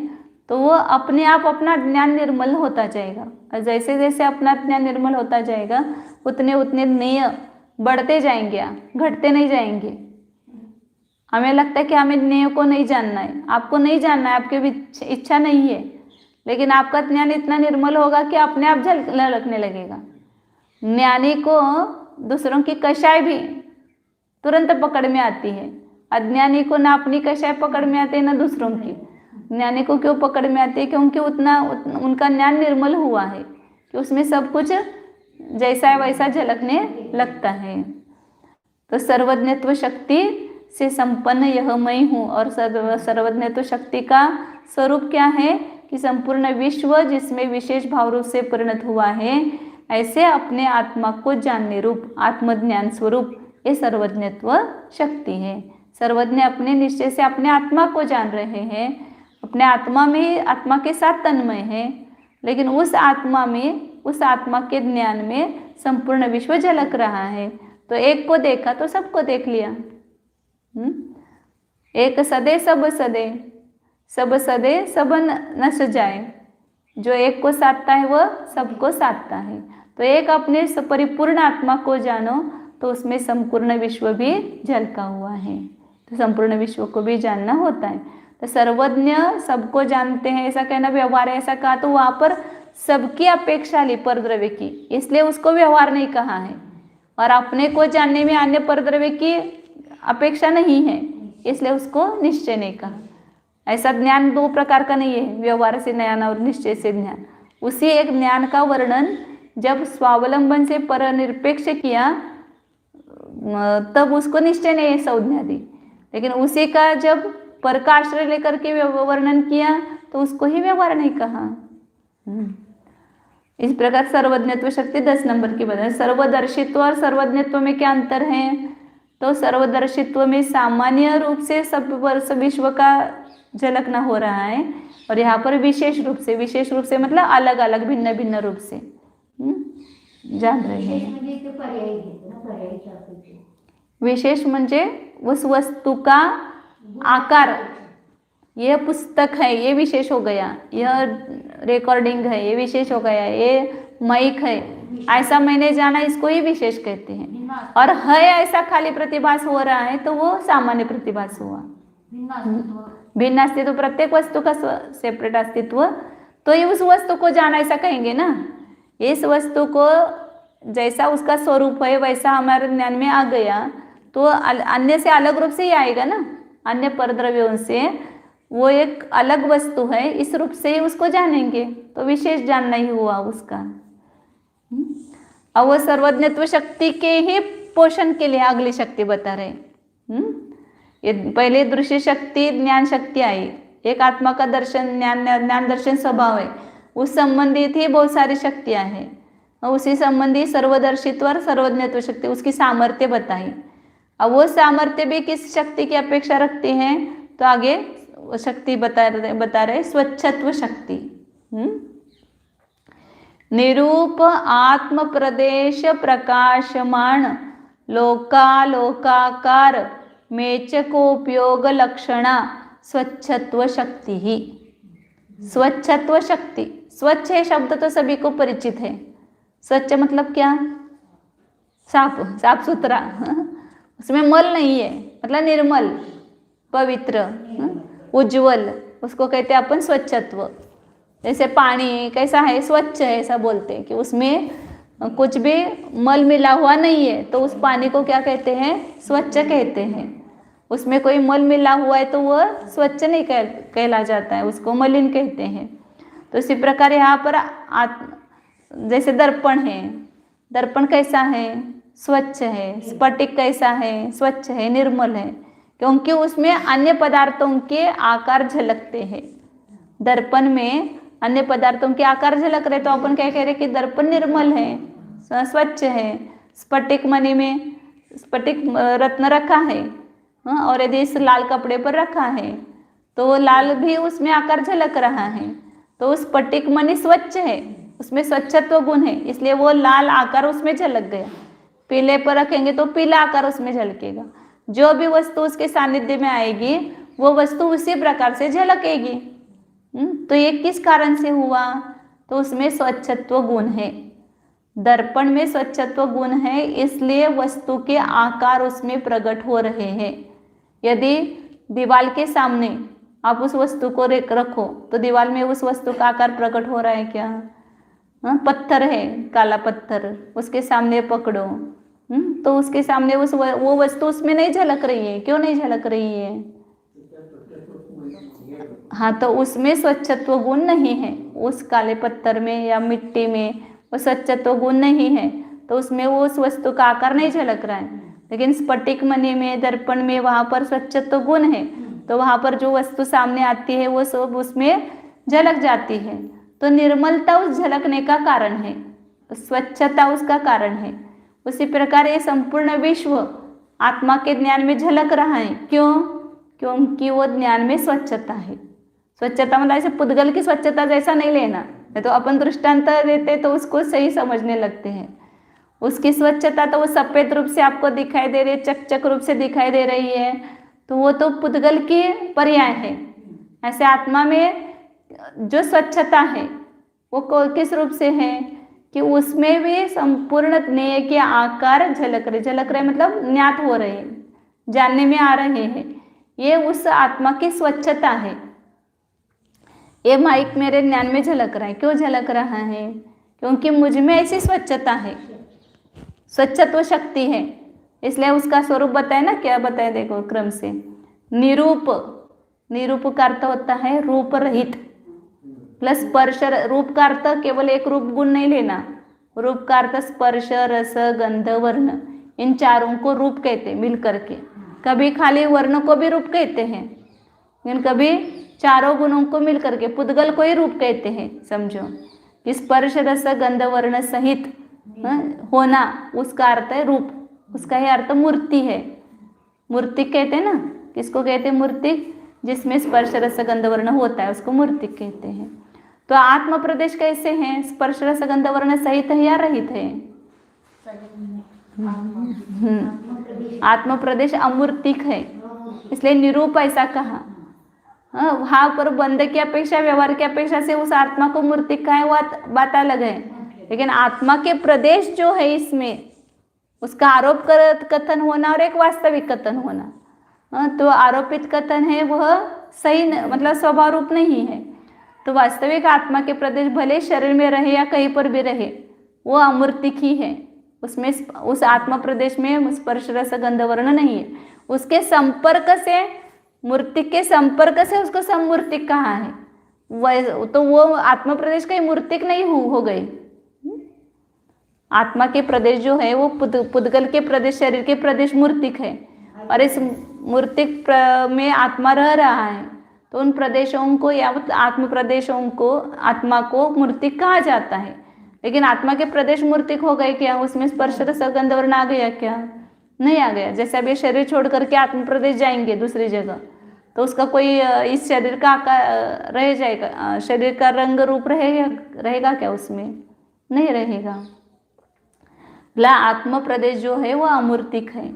तो वो अपने आप अपना ज्ञान निर्मल होता जाएगा, और जैसे जैसे अपना ज्ञान निर्मल होता जाएगा उतने उतने नेय बढ़ते जाएंगे, घटते नहीं जाएंगे। हमें लगता है कि हमें नेय को नहीं जानना है, आपको नहीं जानना है, आपकी इच्छा नहीं है, लेकिन आपका ज्ञान इतना निर्मल होगा कि अपने आप झलकने लगेगा। ज्ञानी को दूसरों की कषाय भी तुरंत पकड़ में आती है, अज्ञानी को ना अपनी कषाय पकड़ में आती है ना दूसरों की। ज्ञानी को क्यों पकड़ में आती है? क्योंकि उनका ज्ञान निर्मल हुआ है कि उसमें सब कुछ जैसा है वैसा झलकने लगता है। तो सर्वज्ञत्व शक्ति से संपन्न यह मैं हूँ। और सर्वज्ञत्व शक्ति का स्वरूप क्या है कि संपूर्ण विश्व जिसमें विशेष भाव रूप से परिणत हुआ है, ऐसे अपने आत्मा को जानने रूप आत्मज्ञान स्वरूप ये सर्वज्ञत्व शक्ति है। सर्वज्ञ अपने निश्चय से अपने आत्मा को जान रहे हैं, अपने आत्मा में, आत्मा के साथ तन्मय है, लेकिन उस आत्मा के ज्ञान में संपूर्ण विश्व झलक रहा है। तो एक को देखा तो सबको देख लिया। एक सदे सब सदे, सब सदे सब न सजाए। जो एक को साधता है वह सबको साधता है। तो एक अपने परिपूर्ण आत्मा को जानो तो उसमें संपूर्ण विश्व भी झलका हुआ है। तो संपूर्ण विश्व को भी जानना होता है। तो सर्वज्ञ सबको जानते हैं ऐसा कहना व्यवहार है, ऐसा कहा तो वहाँ पर सबकी अपेक्षा ली परद्रव्य की, इसलिए उसको व्यवहार नहीं कहा है। और अपने को जानने में अन्य परद्रव्य की अपेक्षा नहीं है, इसलिए उसको निश्चय नहीं कहा। ऐसा ज्ञान दो प्रकार का नहीं है, व्यवहार से ज्ञान और निश्चय से ज्ञान। उसी एक ज्ञान का वर्णन जब स्वावलंबन से परनिरपेक्ष किया तब उसको निश्चय नहीं संज्ञा दी, लेकिन उसी का जब पर का आश्रय लेकर के वर्णन किया तो उसको ही व्यवहार नहीं कहा। इस प्रकार सर्वज्ञत्व शक्ति 10 नंबर की बता। सर्वदर्शित्व और सर्वज्ञत्व में क्या अंतर है? तो सर्वदर्शित्व में सामान्य रूप से सब विश्व का झलकना हो रहा है, और यहाँ पर विशेष रूप से मतलब अलग अलग भिन्न भिन्न रूप से जान रहे हैं। विशेष म्हणजे उस वस्तु का आकार, यह पुस्तक है ये विशेष हो गया, यह रिकॉर्डिंग है ये विशेष हो गया, ये माइक है, ऐसा मैंने जाना, इसको ही विशेष कहते हैं। और है ऐसा खाली प्रतिभास हो रहा है तो वो सामान्य प्रतिभास हुआ। भिन्न अस्तित्व, प्रत्येक वस्तु का सेपरेट अस्तित्व, तो ये उस वस्तु को जाना ऐसा कहेंगे ना। इस वस्तु को जैसा उसका स्वरूप है वैसा हमारे ज्ञान में आ गया तो अन्य से अलग रूप से ही आएगा ना। अन्य परद्रव्यों से वो एक अलग वस्तु है, इस रूप से ही उसको जानेंगे, तो विशेष जानना ही हुआ उसका। अब वो सर्वज्ञत्व शक्ति के ही पोषण के लिए अगली शक्ति बता रहे। ये पहले दृश्य शक्ति, ज्ञान शक्ति आई, एक आत्मा का दर्शन, ज्ञान दर्शन स्वभाव है, उस संबंधित ही बहुत सारी शक्तियां हैं, और उसी संबंधी सर्वदर्शित्व और सर्वज्ञत्व शक्ति, उसकी सामर्थ्य बताई। अब वो सामर्थ्य भी किस शक्ति की अपेक्षा रखती हैं, तो आगे शक्ति बता रहे स्वच्छत्व शक्ति। निरूप आत्म प्रदेश प्रकाशमान लोकालोकाकार मेचकोपयोग लक्षणा स्वच्छत्व शक्ति ही। स्वच्छत्व शक्ति, स्वच्छ है शब्द तो सभी को परिचित है। स्वच्छ मतलब क्या? साफ, साफ सुथरा, उसमें मल नहीं है, मतलब निर्मल, पवित्र, उज्जवल, उसको कहते हैं अपन स्वच्छत्व। जैसे पानी कैसा है? स्वच्छ है, ऐसा बोलते हैं कि उसमें कुछ भी मल मिला हुआ नहीं है, तो उस पानी को क्या कहते हैं? स्वच्छ कहते हैं। उसमें कोई मल मिला हुआ है तो वह स्वच्छ नहीं कहला जाता है, उसको मलिन कहते हैं। तो इसी प्रकार यहाँ पर जैसे दर्पण है, दर्पण कैसा है? स्वच्छ है। स्फटिक कैसा है? स्वच्छ है, निर्मल है, क्योंकि उसमें अन्य पदार्थों के आकार झलकते हैं। दर्पण में अन्य पदार्थों के आकार झलक रहे तो अपन क्या कह रहे कि दर्पण निर्मल है, स्वच्छ है। स्फटिक मणि में स्फटिक रत्न रखा है, और यदि इस लाल कपड़े पर रखा है तो वो लाल भी उसमें आकार झलक रहा है, तो उस स्फटिक मणि स्वच्छ है, उसमें स्वच्छत्व गुण है, इसलिए वो लाल आकार उसमें झलक गया। पीले पर रखेंगे तो पीला आकार उसमें झलकेगा। जो भी वस्तु उसके सानिध्य में आएगी वो वस्तु उसी प्रकार से झलकेगी। तो ये किस कारण से हुआ? तो उसमें स्वच्छत्व गुण है, दर्पण में स्वच्छत्व गुण है, इसलिए वस्तु के आकार उसमें प्रकट हो रहे हैं। यदि दीवार के सामने आप उस वस्तु को रखो तो दीवार में उस वस्तु का आकार प्रकट हो रहा है क्या? पत्थर है, काला पत्थर, उसके सामने पकड़ो, तो उसके सामने वो वस्तु उसमें नहीं झलक रही है। क्यों नहीं झलक रही है? हाँ, तो उसमें स्वच्छत्व गुण नहीं है। उस काले पत्थर में या मिट्टी में वो स्वच्छत्व गुण नहीं है, तो उसमें वो उस वस्तु का आकार नहीं झलक रहा है। लेकिन स्फटिक मणि में, दर्पण में, वहाँ पर स्वच्छत्व गुण है, तो वहाँ पर जो वस्तु सामने आती है वो सब उसमें झलक जाती है। तो निर्मलता उस झलकने का कारण है, स्वच्छता उसका कारण है। उसी प्रकार ये संपूर्ण विश्व आत्मा के ज्ञान में झलक रहा है। क्यों? क्योंकि वो ज्ञान में स्वच्छता है। स्वच्छता मतलब ऐसे पुद्गल की स्वच्छता जैसा नहीं लेना, नहीं तो अपन दृष्टांत देते तो उसको सही समझने लगते हैं। उसकी स्वच्छता तो वो सफेद रूप से आपको दिखाई दे रही है, चकचक रूप से दिखाई दे रही है, तो वो तो पुद्गल की पर्याय है। ऐसे आत्मा में जो स्वच्छता है वो किस रूप से है कि उसमें भी संपूर्ण ज्ञेय के आकार झलक रहे मतलब ज्ञात हो रहे हैं, जानने में आ रहे हैं। ये उस आत्मा की स्वच्छता है। ये माइक मेरे ज्ञान में झलक रहा है। क्यों झलक रहा है? क्योंकि मुझ में ऐसी स्वच्छता है, स्वच्छत्व शक्ति है, इसलिए उसका स्वरूप बताए ना। क्या बताए देखो क्रम से। निरूप, निरूप का अर्थ होता है रूप रहित, प्लस स्पर्श। रूप का अर्थ केवल एक रूप गुण नहीं लेना, रूप का अर्थ स्पर्श, रस, गंध, वर्ण, इन चारों को रूप कहते हैं मिल करके। कभी खाली वर्ण को भी रूप कहते हैं, लेकिन कभी चारों गुणों को मिल करके पुद्गल को ही रूप कहते हैं। समझो कि स्पर्श, रस, गंध, वर्ण सहित होना, उसका अर्थ है रूप, उसका ही अर्थ मूर्ति है। मूर्ति कहते हैं ना, किसको कहते हैं? मूर्ति, जिसमें स्पर्श, रस, गंध, वर्ण होता है उसको मूर्ति कहते हैं। तो आत्म प्रदेश कैसे हैं? स्पर्श, रस, गंध, वर्ण सहित है या रहित है? आत्म प्रदेश अमूर्तिक है, इसलिए निरूप ऐसा कहा। वहाँ पर बंध की अपेक्षा, व्यवहार की अपेक्षा से उस आत्मा को मूर्तिक का है, वो बात अलग है। लेकिन आत्मा के प्रदेश जो है इसमें उसका कथन होना और एक वास्तविक कथन होना। तो आरोपित कथन है वह सही मतलब स्वभाव रूप नहीं है। तो वास्तविक आत्मा के प्रदेश भले शरीर में रहे या कहीं पर भी रहे, वो अमूर्तिक ही है। उसमें उस आत्मा प्रदेश में स्पर्श रस गंध वर्ण नहीं है। उसके संपर्क से, मूर्तिक के संपर्क से उसको समूर्तिक कहा है। वह तो वो आत्मा प्रदेश कहीं मूर्तिक नहीं हो गई। आत्मा के प्रदेश जो है वो पुद्गल के प्रदेश, शरीर के प्रदेश मूर्तिक है, और इस मूर्तिक में आत्मा रह रहा है। तो उन प्रदेशों को या आत्म प्रदेशों को, आत्मा को मूर्तिक कहा जाता है। लेकिन आत्मा के प्रदेश मूर्तिक हो गए क्या? उसमें स्पर्श रस गंध वर्ण आ गया क्या? नहीं आ गया। जैसे अब ये शरीर छोड़ करके आत्म प्रदेश जाएंगे दूसरी जगह, तो उसका कोई इस शरीर का आकार रह जाएगा, शरीर का रंग रूप रहेगा क्या? उसमें नहीं रहेगा। आत्म प्रदेश जो है वो अमूर्तिक है,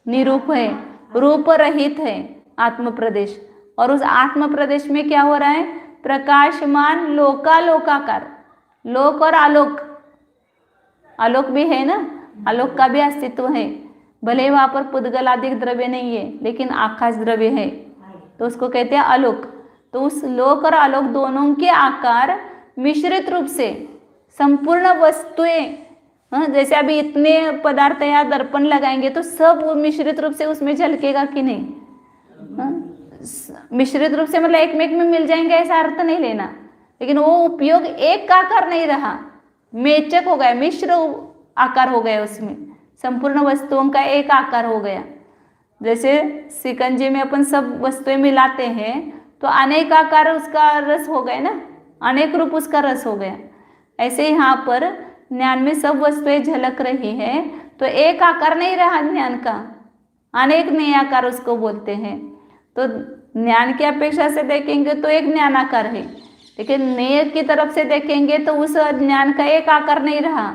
निरूप है, रूप रहित है आत्म प्रदेश। और उस आत्म प्रदेश में क्या हो रहा है? प्रकाशमान लोकालोकाकार, लोक और आलोक, आलोक भी है ना, आलोक का भी अस्तित्व है। भले वहां पर पुद्गल आदि द्रव्य नहीं है, लेकिन आकाश द्रव्य है, तो उसको कहते हैं आलोक। तो उस लोक और आलोक दोनों के आकार मिश्रित रूप से संपूर्ण वस्तुएं, जैसे अभी इतने पदार्थ या दर्पण लगाएंगे तो सब वो मिश्रित रूप से उसमें झलकेगा कि नहीं? मिश्रित रूप से मतलब एक में मिल जाएंगे ऐसा अर्थ नहीं लेना, लेकिन वो उपयोग एक का आकार नहीं रहा, मेचक हो गया, मिश्र आकार हो गया, उसमें संपूर्ण वस्तुओं का एक आकार हो गया। जैसे शिकंजी में अपन सब वस्तुएं मिलाते हैं तो अनेक आकार उसका रस हो गया ना, अनेक रूप उसका रस हो गया। ऐसे यहाँ पर ज्ञान में सब वस्तुएं झलक रही है, तो एक आकार नहीं रहा ज्ञान का, अनेक नए आकार उसको बोलते हैं। तो ज्ञान की अपेक्षा से देखेंगे तो एक ज्ञान आकार है, लेकिन नए की तरफ से देखेंगे तो उस ज्ञान का एक आकार नहीं रहा,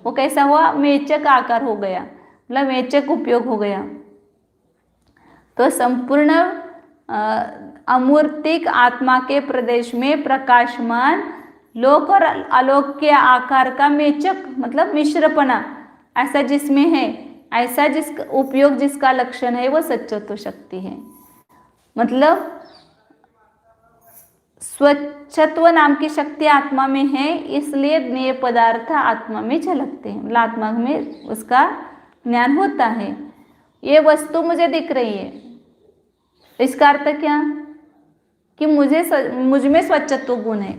वो कैसा हुआ? मेचक आकार हो गया, मतलब मेचक उपयोग हो गया। तो संपूर्ण अमूर्तिक आत्मा के प्रदेश में प्रकाशमान लोक और आलोक के आकार का मेचक मतलब मिश्रपना ऐसा जिसमें है, ऐसा जिसका उपयोग, जिसका लक्षण है वो सच्चत्व शक्ति है। मतलब स्वच्छत्व नाम की शक्ति आत्मा में है, इसलिए ज्ञेय पदार्थ आत्मा में झलकते हैं, मतलब आत्मा में उसका ज्ञान होता है। ये वस्तु मुझे दिख रही है, इसका अर्थ क्या? कि मुझ में स्वच्छत्व गुण है,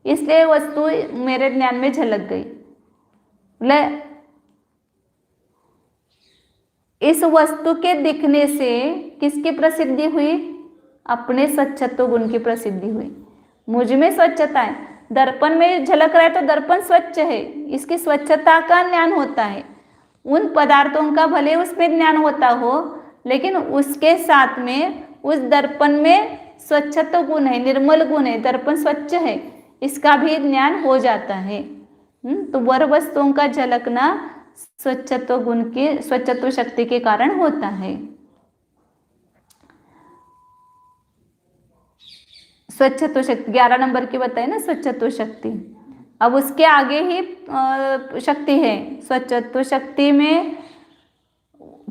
इसलिए वस्तु मेरे ज्ञान में झलक गई। मतलब इस वस्तु के दिखने से किसकी प्रसिद्धि हुई? अपने स्वच्छत्व गुण की प्रसिद्धि हुई। मुझ में स्वच्छता है, दर्पण में झलक रहा है तो दर्पण स्वच्छ है, इसकी स्वच्छता का ज्ञान होता है। उन पदार्थों का भले उसमें ज्ञान होता हो, लेकिन उसके साथ में उस दर्पण में स्वच्छत्व गुण है, निर्मल गुण है, दर्पण स्वच्छ है, इसका भी ज्ञान हो जाता है। तो वर वस्तुओं का झलकना स्वच्छत्व गुण के, स्वच्छत्व शक्ति के कारण होता है। स्वच्छत्व शक्ति 11 नंबर की बताए ना, स्वच्छत्व शक्ति। अब उसके आगे ही शक्ति है। स्वच्छत्व शक्ति में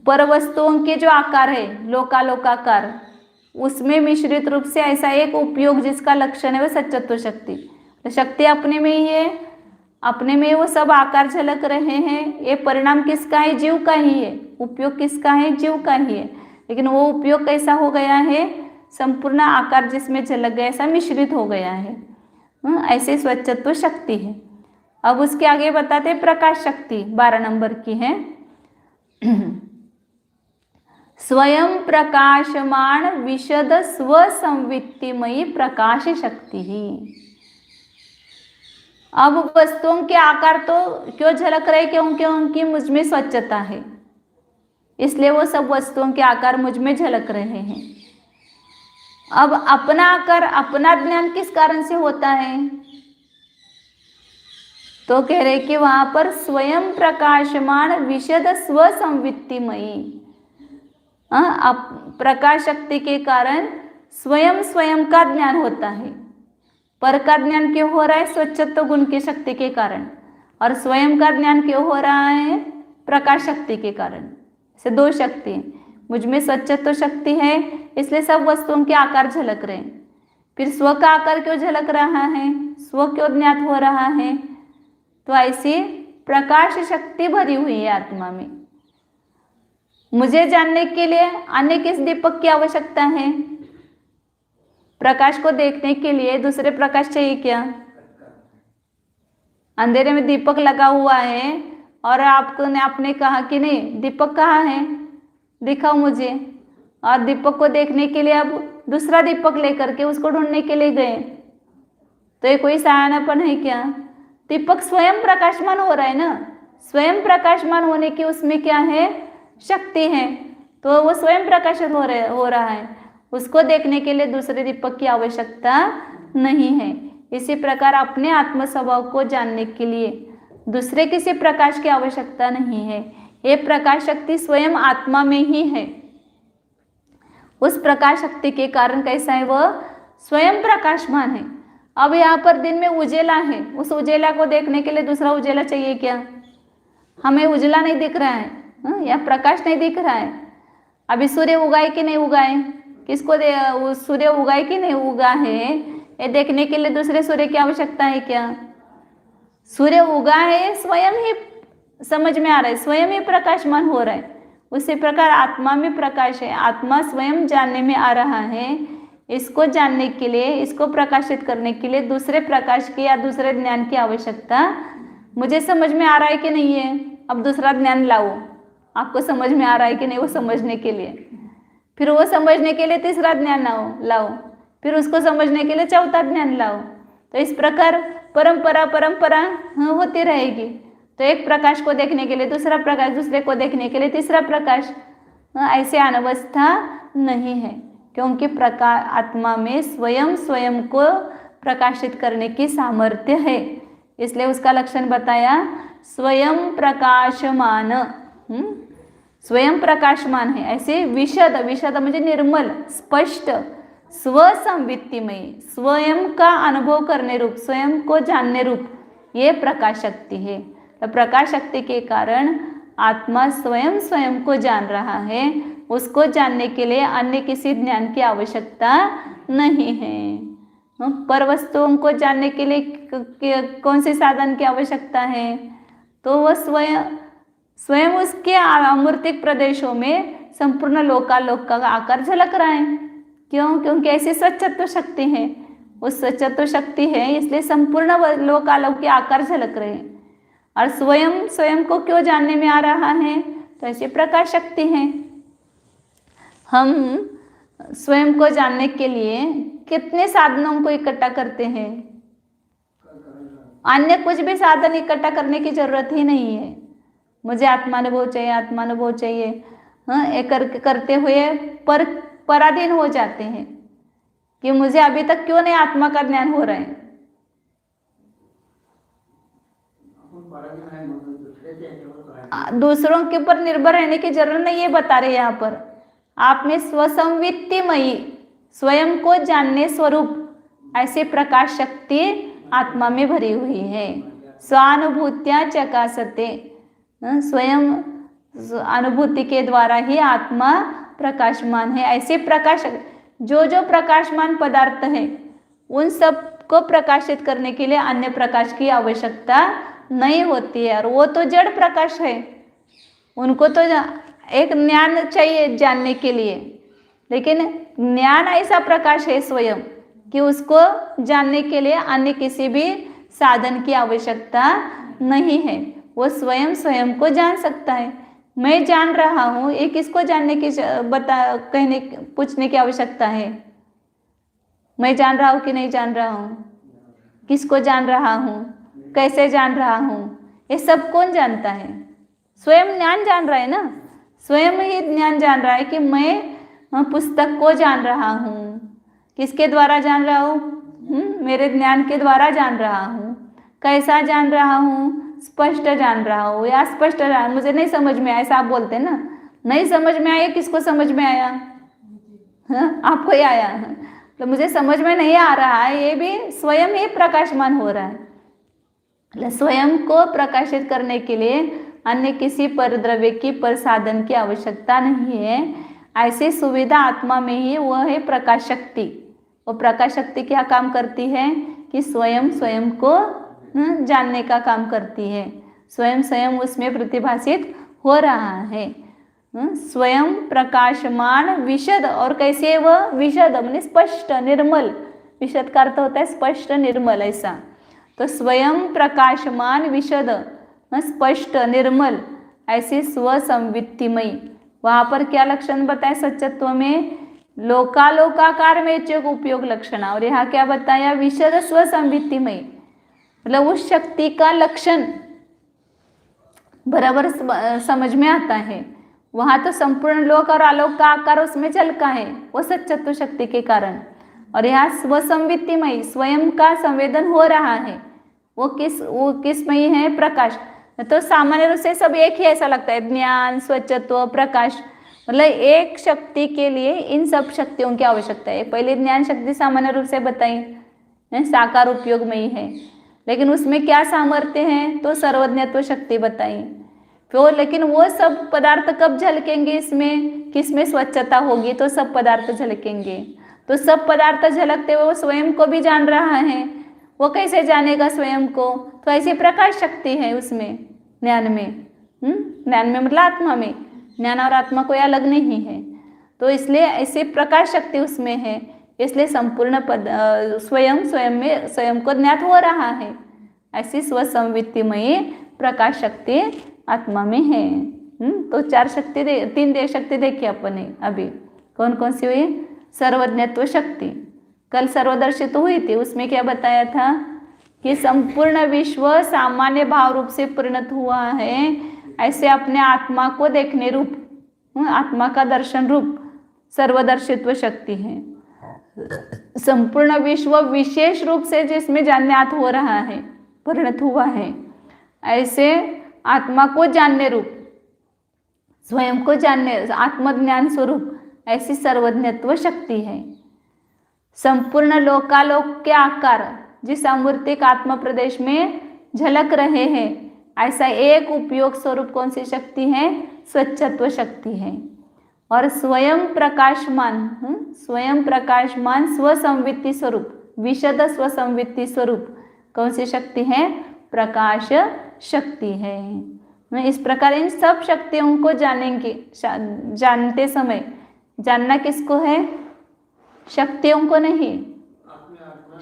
पर वस्तुओं के जो आकार है, लोकालोकाकार, उसमें मिश्रित रूप से ऐसा एक उपयोग जिसका लक्षण है वह सच्चत्व शक्ति। तो शक्ति अपने में ही है, अपने में वो सब आकार झलक रहे हैं। ये परिणाम किसका है? जीव का ही है। उपयोग किसका है? जीव का ही है। लेकिन वो उपयोग कैसा हो गया है? संपूर्ण आकार जिसमें झलक गया, ऐसा मिश्रित हो गया है। ऐसे स्वच्छत्व शक्ति है। अब उसके आगे बताते हैं प्रकाश शक्ति, 12 नंबर की है। स्वयं प्रकाशमान विशद स्वसंवित्तिमयी प्रकाश शक्ति ही। अब वस्तुओं के आकार तो क्यों झलक रहे? क्योंकि उनकी मुझ में स्वच्छता है, इसलिए वो सब वस्तुओं के आकार मुझ में झलक रहे हैं। अब अपना आकार, अपना ज्ञान किस कारण से होता है? तो कह रहे कि वहां पर स्वयं प्रकाशमान विशद स्वसंवित्तिमयी, प्रकाश शक्ति के कारण स्वयं का ज्ञान होता है। पर का ज्ञान क्यों हो रहा है? स्वच्छत्व गुण की शक्ति के कारण। और स्वयं का ज्ञान क्यों हो रहा है? प्रकाश शक्ति के कारण। ऐसे दो शक्ति हैं, मुझ में सच्चत्व शक्ति है इसलिए सब वस्तुओं के आकार झलक रहे हैं। फिर स्व का आकार क्यों झलक रहा है, स्व क्यों ज्ञात हो रहा है, तो ऐसी प्रकाश शक्ति भरी हुई है आत्मा में। मुझे जानने के लिए अन्य किस दीपक की आवश्यकता है, प्रकाश को देखने के लिए दूसरे प्रकाश चाहिए क्या? अंधेरे में दीपक लगा हुआ है और आपने कहा कि नहीं दीपक कहाँ है, दिखाओ मुझे, और दीपक को देखने के लिए अब दूसरा दीपक लेकर के उसको ढूंढने के लिए गए, तो ये कोई सयानापन है क्या? दीपक स्वयं प्रकाशमान हो रहा है ना, स्वयं प्रकाशमान होने की उसमें क्या है, शक्ति है, तो वो स्वयं प्रकाशित हो रहा है, उसको देखने के लिए दूसरे दीपक की आवश्यकता नहीं है। इसी प्रकार अपने आत्म स्वभाव को जानने के लिए दूसरे किसी प्रकाश की आवश्यकता नहीं है, ये प्रकाश शक्ति स्वयं आत्मा में ही है। उस प्रकाश शक्ति के कारण कैसा है, वह स्वयं प्रकाशमान है। अब यहाँ पर दिन में उजेला है, उस उजेला को देखने के लिए दूसरा उजेला चाहिए क्या? हमें उजला नहीं दिख रहा है, या प्रकाश नहीं दिख रहा है। अभी सूर्य उगाए कि नहीं उगाए, किसको सूर्य उगाए कि नहीं उगा है, ये देखने के लिए दूसरे सूर्य की आवश्यकता है क्या? सूर्य उगा है, स्वयं ही समझ में आ रहा है, स्वयं ही प्रकाशमान हो रहा है। उसी प्रकार आत्मा में प्रकाश है, आत्मा स्वयं जानने में आ रहा है। इसको जानने के लिए, इसको प्रकाशित करने के लिए दूसरे प्रकाश की या दूसरे ज्ञान की आवश्यकता, मुझे समझ में आ रहा है कि नहीं है, अब दूसरा ज्ञान लाओ, आपको समझ में आ रहा है कि नहीं वो समझने के लिए, फिर वो समझने के लिए तीसरा ज्ञान लाओ, फिर उसको समझने के लिए चौथा ज्ञान लाओ। तो इस प्रकार परंपरा होती रहेगी। तो एक प्रकाश को देखने के लिए दूसरा प्रकाश, दूसरे को देखने के लिए तीसरा प्रकाश, ऐसे अनवस्था नहीं है, क्योंकि प्रकाश आत्मा में स्वयं को प्रकाशित करने की सामर्थ्य है। इसलिए उसका लक्षण बताया स्वयं प्रकाशमान, स्वयं प्रकाशमान है। ऐसे विशद म्हणजे निर्मल, स्पष्ट, स्वसंवित्तिमयी, स्वयं का अनुभव करने रूप, स्वयं को जानने रूप, ये प्रकाश शक्ति है। तो प्रकाश शक्ति के कारण आत्मा स्वयं को जान रहा है, उसको जानने के लिए अन्य किसी ज्ञान की आवश्यकता नहीं है। पर वस्तुओं को जानने के लिए कौन से साधन की आवश्यकता है, तो वह स्वयं उसके अमूर्तिक प्रदेशों में संपूर्ण लोकालोक का आकार झलक रहा है। क्यों? क्योंकि ऐसी सच्चत्व शक्ति है, उस सच्चत्व शक्ति है इसलिए संपूर्ण लोकालोक के आकार झलक रहे हैं। और स्वयं को क्यों जानने में आ रहा है, तो ऐसी प्रकाश शक्ति है। हम स्वयं को जानने के लिए कितने साधनों को इकट्ठा करते हैं, अन्य कुछ भी साधन इकट्ठा करने की जरूरत ही नहीं है। मुझे आत्मानुभव चाहिए, करते हुए पराधीन हो जाते हैं कि मुझे अभी तक क्यों नहीं आत्मा का ज्ञान हो रहा है। दूसरों के ऊपर निर्भर रहने की जरूरत नहीं, ये बता रहे यहाँ पर। आप में स्वसंवित्तिमयी, स्वयं को जानने स्वरूप ऐसी प्रकाश शक्ति आत्मा में भरी हुई है। स्वानुभूत्या चकासते, स्वयं अनुभूति के द्वारा ही आत्मा प्रकाशमान है। ऐसे प्रकाश जो प्रकाशमान पदार्थ है उन सब को प्रकाशित करने के लिए अन्य प्रकाश की आवश्यकता नहीं होती है। और वो तो जड़ प्रकाश है, उनको तो एक ज्ञान चाहिए जानने के लिए, लेकिन ज्ञान ऐसा प्रकाश है स्वयं कि उसको जानने के लिए अन्य किसी भी साधन की आवश्यकता नहीं है। वो स्वयं को जान सकता है। मैं जान रहा हूँ, ये किसको जानने की पूछने की आवश्यकता है? मैं जान रहा हूँ कि नहीं जान रहा हूँ, किसको जान रहा हूँ, कैसे जान रहा हूँ, ये सब कौन जानता है? स्वयं ज्ञान जान रहा है ना, स्वयं ही ज्ञान जान रहा है कि मैं पुस्तक को जान रहा हूँ। किसके द्वारा जान रहा हूँ? मेरे ज्ञान के द्वारा जान रहा हूँ। कैसा जान रहा हूँ? स्पष्ट जान रहा हूँ या स्पष्ट जान, मुझे नहीं समझ में आया, ऐसा आप बोलते हैं ना। नहीं समझ में आया, किसको समझ में आया? आपको ही आया। तो मुझे समझ में नहीं आ रहा है, ये भी स्वयं ही प्रकाशमान हो रहा है। स्वयं को प्रकाशित करने के लिए अन्य किसी परद्रव्य की प्रसाधन की आवश्यकता नहीं है। ऐसी सुविधा आत्मा में ही वह है प्रकाश शक्ति। वो प्रकाश शक्ति क्या काम करती है कि स्वयं स्वयं को जानने का काम करती है, स्वयं स्वयं उसमें प्रतिभासित हो रहा है। स्वयं प्रकाशमान विशद, और कैसे है वह विशद माने स्पष्ट निर्मल, विशद का अर्थ होता है स्पष्ट निर्मल ऐसा। तो स्वयं प्रकाशमान विशद स्पष्ट निर्मल ऐसी स्वसंवित्तिमयी। वहां पर क्या लक्षण बताए सच्चत्व में, लोकालोकाकार में चोक उपयोग लक्षण, और यहाँ क्या बताया विशद स्वसंवित्तिमयी, मतलब उस शक्ति का लक्षण बराबर समझ में आता है। वहां तो संपूर्ण लोक और आलोक का आकार उसमें झलका है वो सच्चत्व शक्ति के कारण, और यहाँ स्वसंवित्तिमयी स्वयं का संवेदन हो रहा है। वो किसमयी है प्रकाश। तो सामान्य रूप से सब एक ही ऐसा लगता है, ज्ञान स्वच्छत्व प्रकाश, मतलब एक शक्ति के लिए इन सब शक्तियों की आवश्यकता है। पहले ज्ञान शक्ति सामान्य रूप से बताई साकार उपयोग में ही है, लेकिन उसमें क्या सामर्थ्य है तो सर्वज्ञत्व शक्ति बताई। तो लेकिन वो सब पदार्थ कब झलकेंगे इसमें, किसमें स्वच्छता होगी तो सब पदार्थ झलकेंगे। तो सब पदार्थ झलकते हुए वो स्वयं को भी जान रहा है। वो कैसे जानेगा स्वयं को, तो ऐसी प्रकाश शक्ति है उसमें ज्ञान में। ज्ञान में मतलब आत्मा में, ज्ञान और आत्मा कोई अलग नहीं है। तो इसलिए ऐसी प्रकाश शक्ति उसमें है, इसलिए संपूर्ण स्वयं स्वयं में स्वयं को ज्ञात हो रहा है। ऐसी स्वसंवित्तिमयी प्रकाश शक्ति आत्मा में है। तो तीन शक्ति देखी अपन ने अभी, कौन कौन सी हुई। सर्वज्ञत्व शक्ति कल सर्वदर्शी तो हुई थी, उसमें क्या बताया था कि संपूर्ण विश्व सामान्य भाव रूप से परिणत हुआ है, ऐसे अपने आत्मा को देखने रूप, आत्मा का दर्शन रूप सर्वदर्शित्व शक्ति है। संपूर्ण विश्व विशेष रूप से जिसमें ज्ञात हो रहा है, परिणत हुआ है, ऐसे आत्मा को जानने रूप, स्वयं को जानने आत्मज्ञान स्वरूप ऐसी सर्वज्ञत्व शक्ति है। संपूर्ण लोकालोक के आकार जिस अमूर्तिक आत्म प्रदेश में झलक रहे हैं, ऐसा एक उपयोग स्वरूप कौन सी शक्ति है, स्वच्छत्व शक्ति है। और स्वयं प्रकाशमान स्वसंवित्ति स्वरूप, विशद स्वसंवित्ति स्वरूप कौन सी शक्ति है, प्रकाश शक्ति है। इस प्रकार इन सब शक्तियों को जानेंगे, जानते समय जानना किसको है, शक्तियों को नहीं,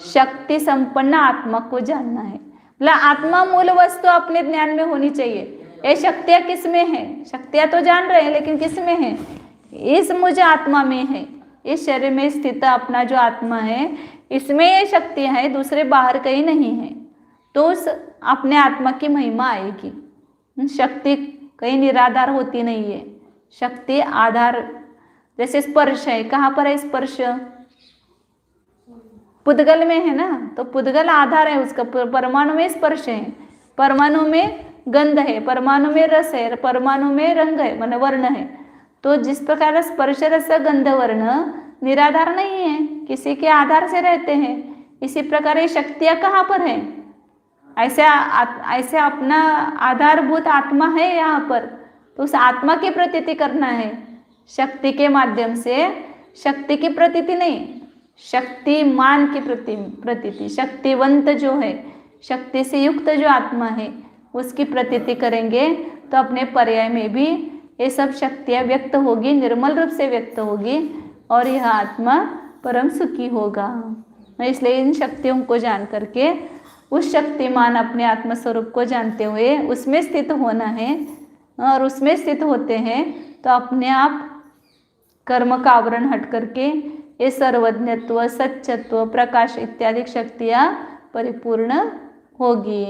शक्ति संपन्न आत्मा को जानना है। मतलब आत्मा मूल वस्तु अपने ज्ञान में होनी चाहिए। ये शक्तियाँ किस में है, शक्तियाँ तो जान रहे हैं लेकिन किस में है, इस मुझे आत्मा में है, इस शरीर में स्थित अपना जो आत्मा है इसमें ये शक्तियाँ है, दूसरे बाहर कहीं नहीं है। तो उस अपने आत्मा की महिमा आएगी। शक्ति कहीं निराधार होती नहीं है, शक्ति आधार, जैसे स्पर्श है, कहाँ पर है स्पर्श, पुद्गल में है ना, तो पुद्गल आधार है उसका, परमाणु में स्पर्श है, परमाणु में गंध है, परमाणु में रस है, परमाणु में रंग है, मन वर्ण है। तो जिस प्रकार स्पर्श रस गंध वर्ण निराधार नहीं है, किसी के आधार से रहते हैं, इसी प्रकार ये शक्तियाँ कहाँ पर है, ऐसे अपना आधारभूत आत्मा है यहाँ पर। तो उस आत्मा की प्रतीति करना है शक्ति के माध्यम से, शक्ति की प्रतीति नहीं, शक्तिमान की प्रतीति, शक्तिवंत जो है, शक्ति से युक्त जो आत्मा है उसकी प्रतीति करेंगे तो अपने पर्याय में भी ये सब शक्तियाँ व्यक्त होगी, निर्मल रूप से व्यक्त होगी, और यह आत्मा परम सुखी होगा। इसलिए इन शक्तियों को जान करके उस शक्तिमान अपने आत्मस्वरूप को जानते हुए उसमें स्थित होना है, और उसमें स्थित होते हैं तो अपने आप कर्म का आवरण हट करके ये सर्वज्ञत्व, सच्चत्व, प्रकाश इत्यादि शक्तियाँ परिपूर्ण होगी।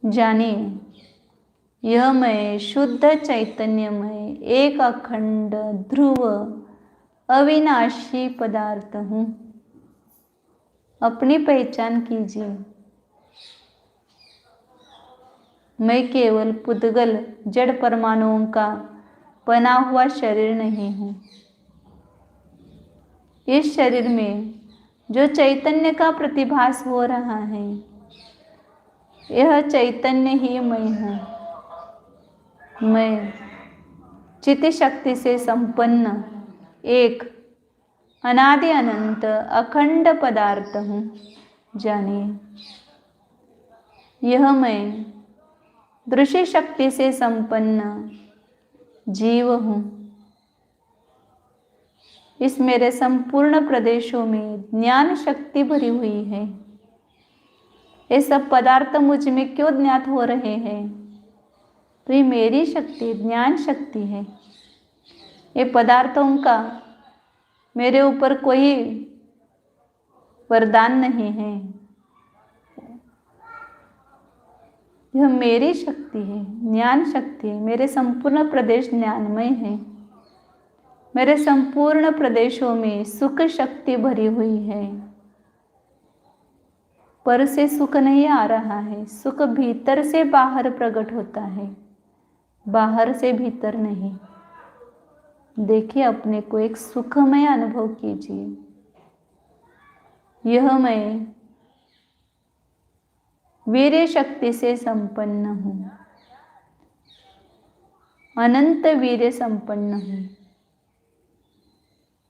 जानिए यह मैं शुद्ध चैतन्यमय एक अखंड ध्रुव अविनाशी पदार्थ हूँ। अपनी पहचान कीजिए। मैं केवल पुद्गल जड़ परमाणुओं का बना हुआ शरीर नहीं हूँ। इस शरीर में जो चैतन्य का प्रतिभास हो रहा है, यह चैतन्य ही मैं हूँ। मैं चित्त शक्ति से संपन्न एक अनादि अनंत अखंड पदार्थ हूँ। जानिए, यह मैं दृश्य शक्ति से संपन्न जीव हूँ। इस मेरे संपूर्ण प्रदेशों में ज्ञान शक्ति भरी हुई है। ये सब पदार्थ मुझ में क्यों ज्ञात हो रहे हैं? तो ये मेरी शक्ति, ज्ञान शक्ति है। ये पदार्थों का मेरे ऊपर कोई वरदान नहीं है। यह मेरी शक्ति है, ज्ञान शक्ति है। मेरे संपूर्ण प्रदेश ज्ञानमय है। मेरे संपूर्ण प्रदेशों में सुख शक्ति भरी हुई है। पर से सुख नहीं आ रहा है। सुख भीतर से बाहर प्रकट होता है, बाहर से भीतर नहीं। देखिए, अपने को एक सुखमय अनुभव कीजिए। यह मैं वीर्य शक्ति से संपन्न हूँ, अनंत वीर्य संपन्न हूँ।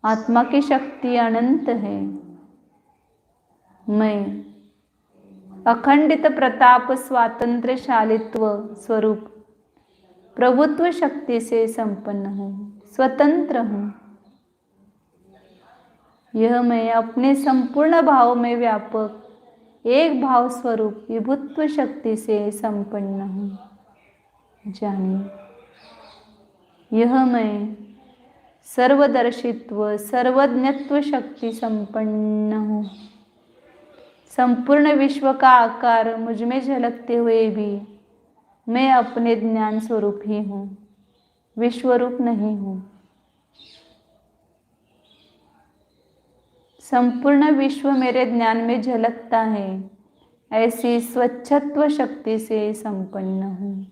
आत्मा की शक्ति अनंत है। मैं अखंडित प्रताप स्वातंत्रशालित्व स्वरूप प्रभुत्व शक्ति से संपन्न हूँ, स्वतंत्र हूँ। यह मैं अपने संपूर्ण भाव में व्यापक एक भाव स्वरूप विभुत्व शक्ति से संपन्न हूँ। जानिए, यह मैं सर्वदर्शित्व सर्वज्ञत्व शक्ति संपन्न हूँ। संपूर्ण विश्व का आकार मुझ में झलकते हुए भी मैं अपने ज्ञान स्वरूप ही हूँ, विश्वरूप नहीं हूँ। संपूर्ण विश्व मेरे ज्ञान में झलकता है, ऐसी स्वच्छत्व शक्ति से संपन्न हूँ।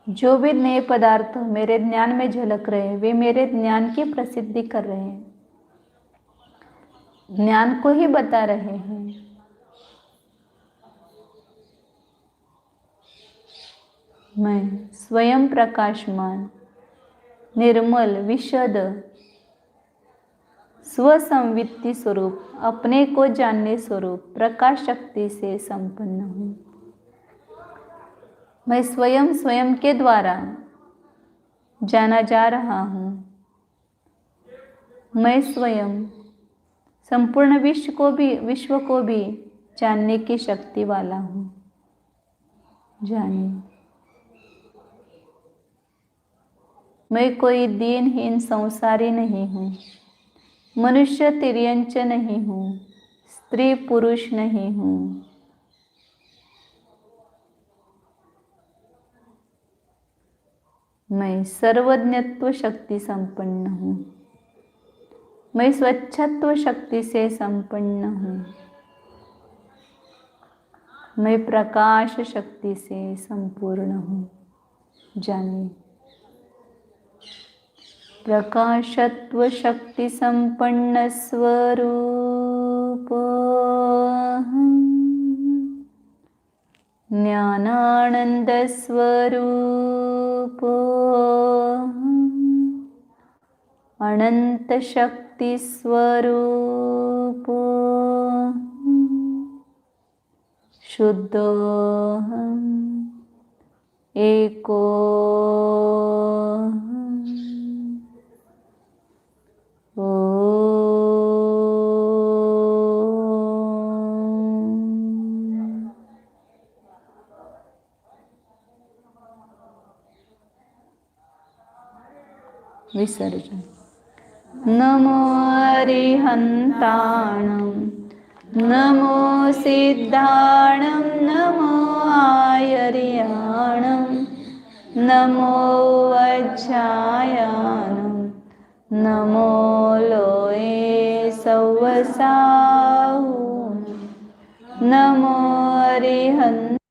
जो भी नए पदार्थ मेरे ज्ञान में झलक रहे हैं, वे मेरे ज्ञान की प्रसिद्धि कर रहे हैं, ज्ञान को ही बता रहे हैं। मैं स्वयं प्रकाशमान, निर्मल, विशद, स्वसंवित्ति स्वरूप, अपने को जानने स्वरूप प्रकाश शक्ति से संपन्न हूँ। मैं स्वयं स्वयं के द्वारा जाना जा रहा हूँ। मैं स्वयं संपूर्ण विश्व को भी जानने की शक्ति वाला हूँ। जानिए, मैं कोई दीनहीन संसारी नहीं हूँ, मनुष्य तिर्यंच नहीं हूँ, स्त्री पुरुष नहीं हूँ। मैं सर्वज्ञत्व शक्ति संपन्न हूँ। मैं स्वच्छत्व शक्ति से संपन्न हूँ। मैं प्रकाश शक्ति से संपूर्ण हूँ। जानिए, प्रकाशत्व शक्ति संपन्न स्वरूप, ज्ञानानंद स्वरूप, अनंत शक्ति स्वरूप, शुद्धोऽहम् एकोऽहम्। विसर्जन। नमो अरिहन्ताणं, नमो सिद्धाणं, नमो आयर्याणं, नमो वज्रायानं, नमो लोये सौवसाहु नमो अरिहंत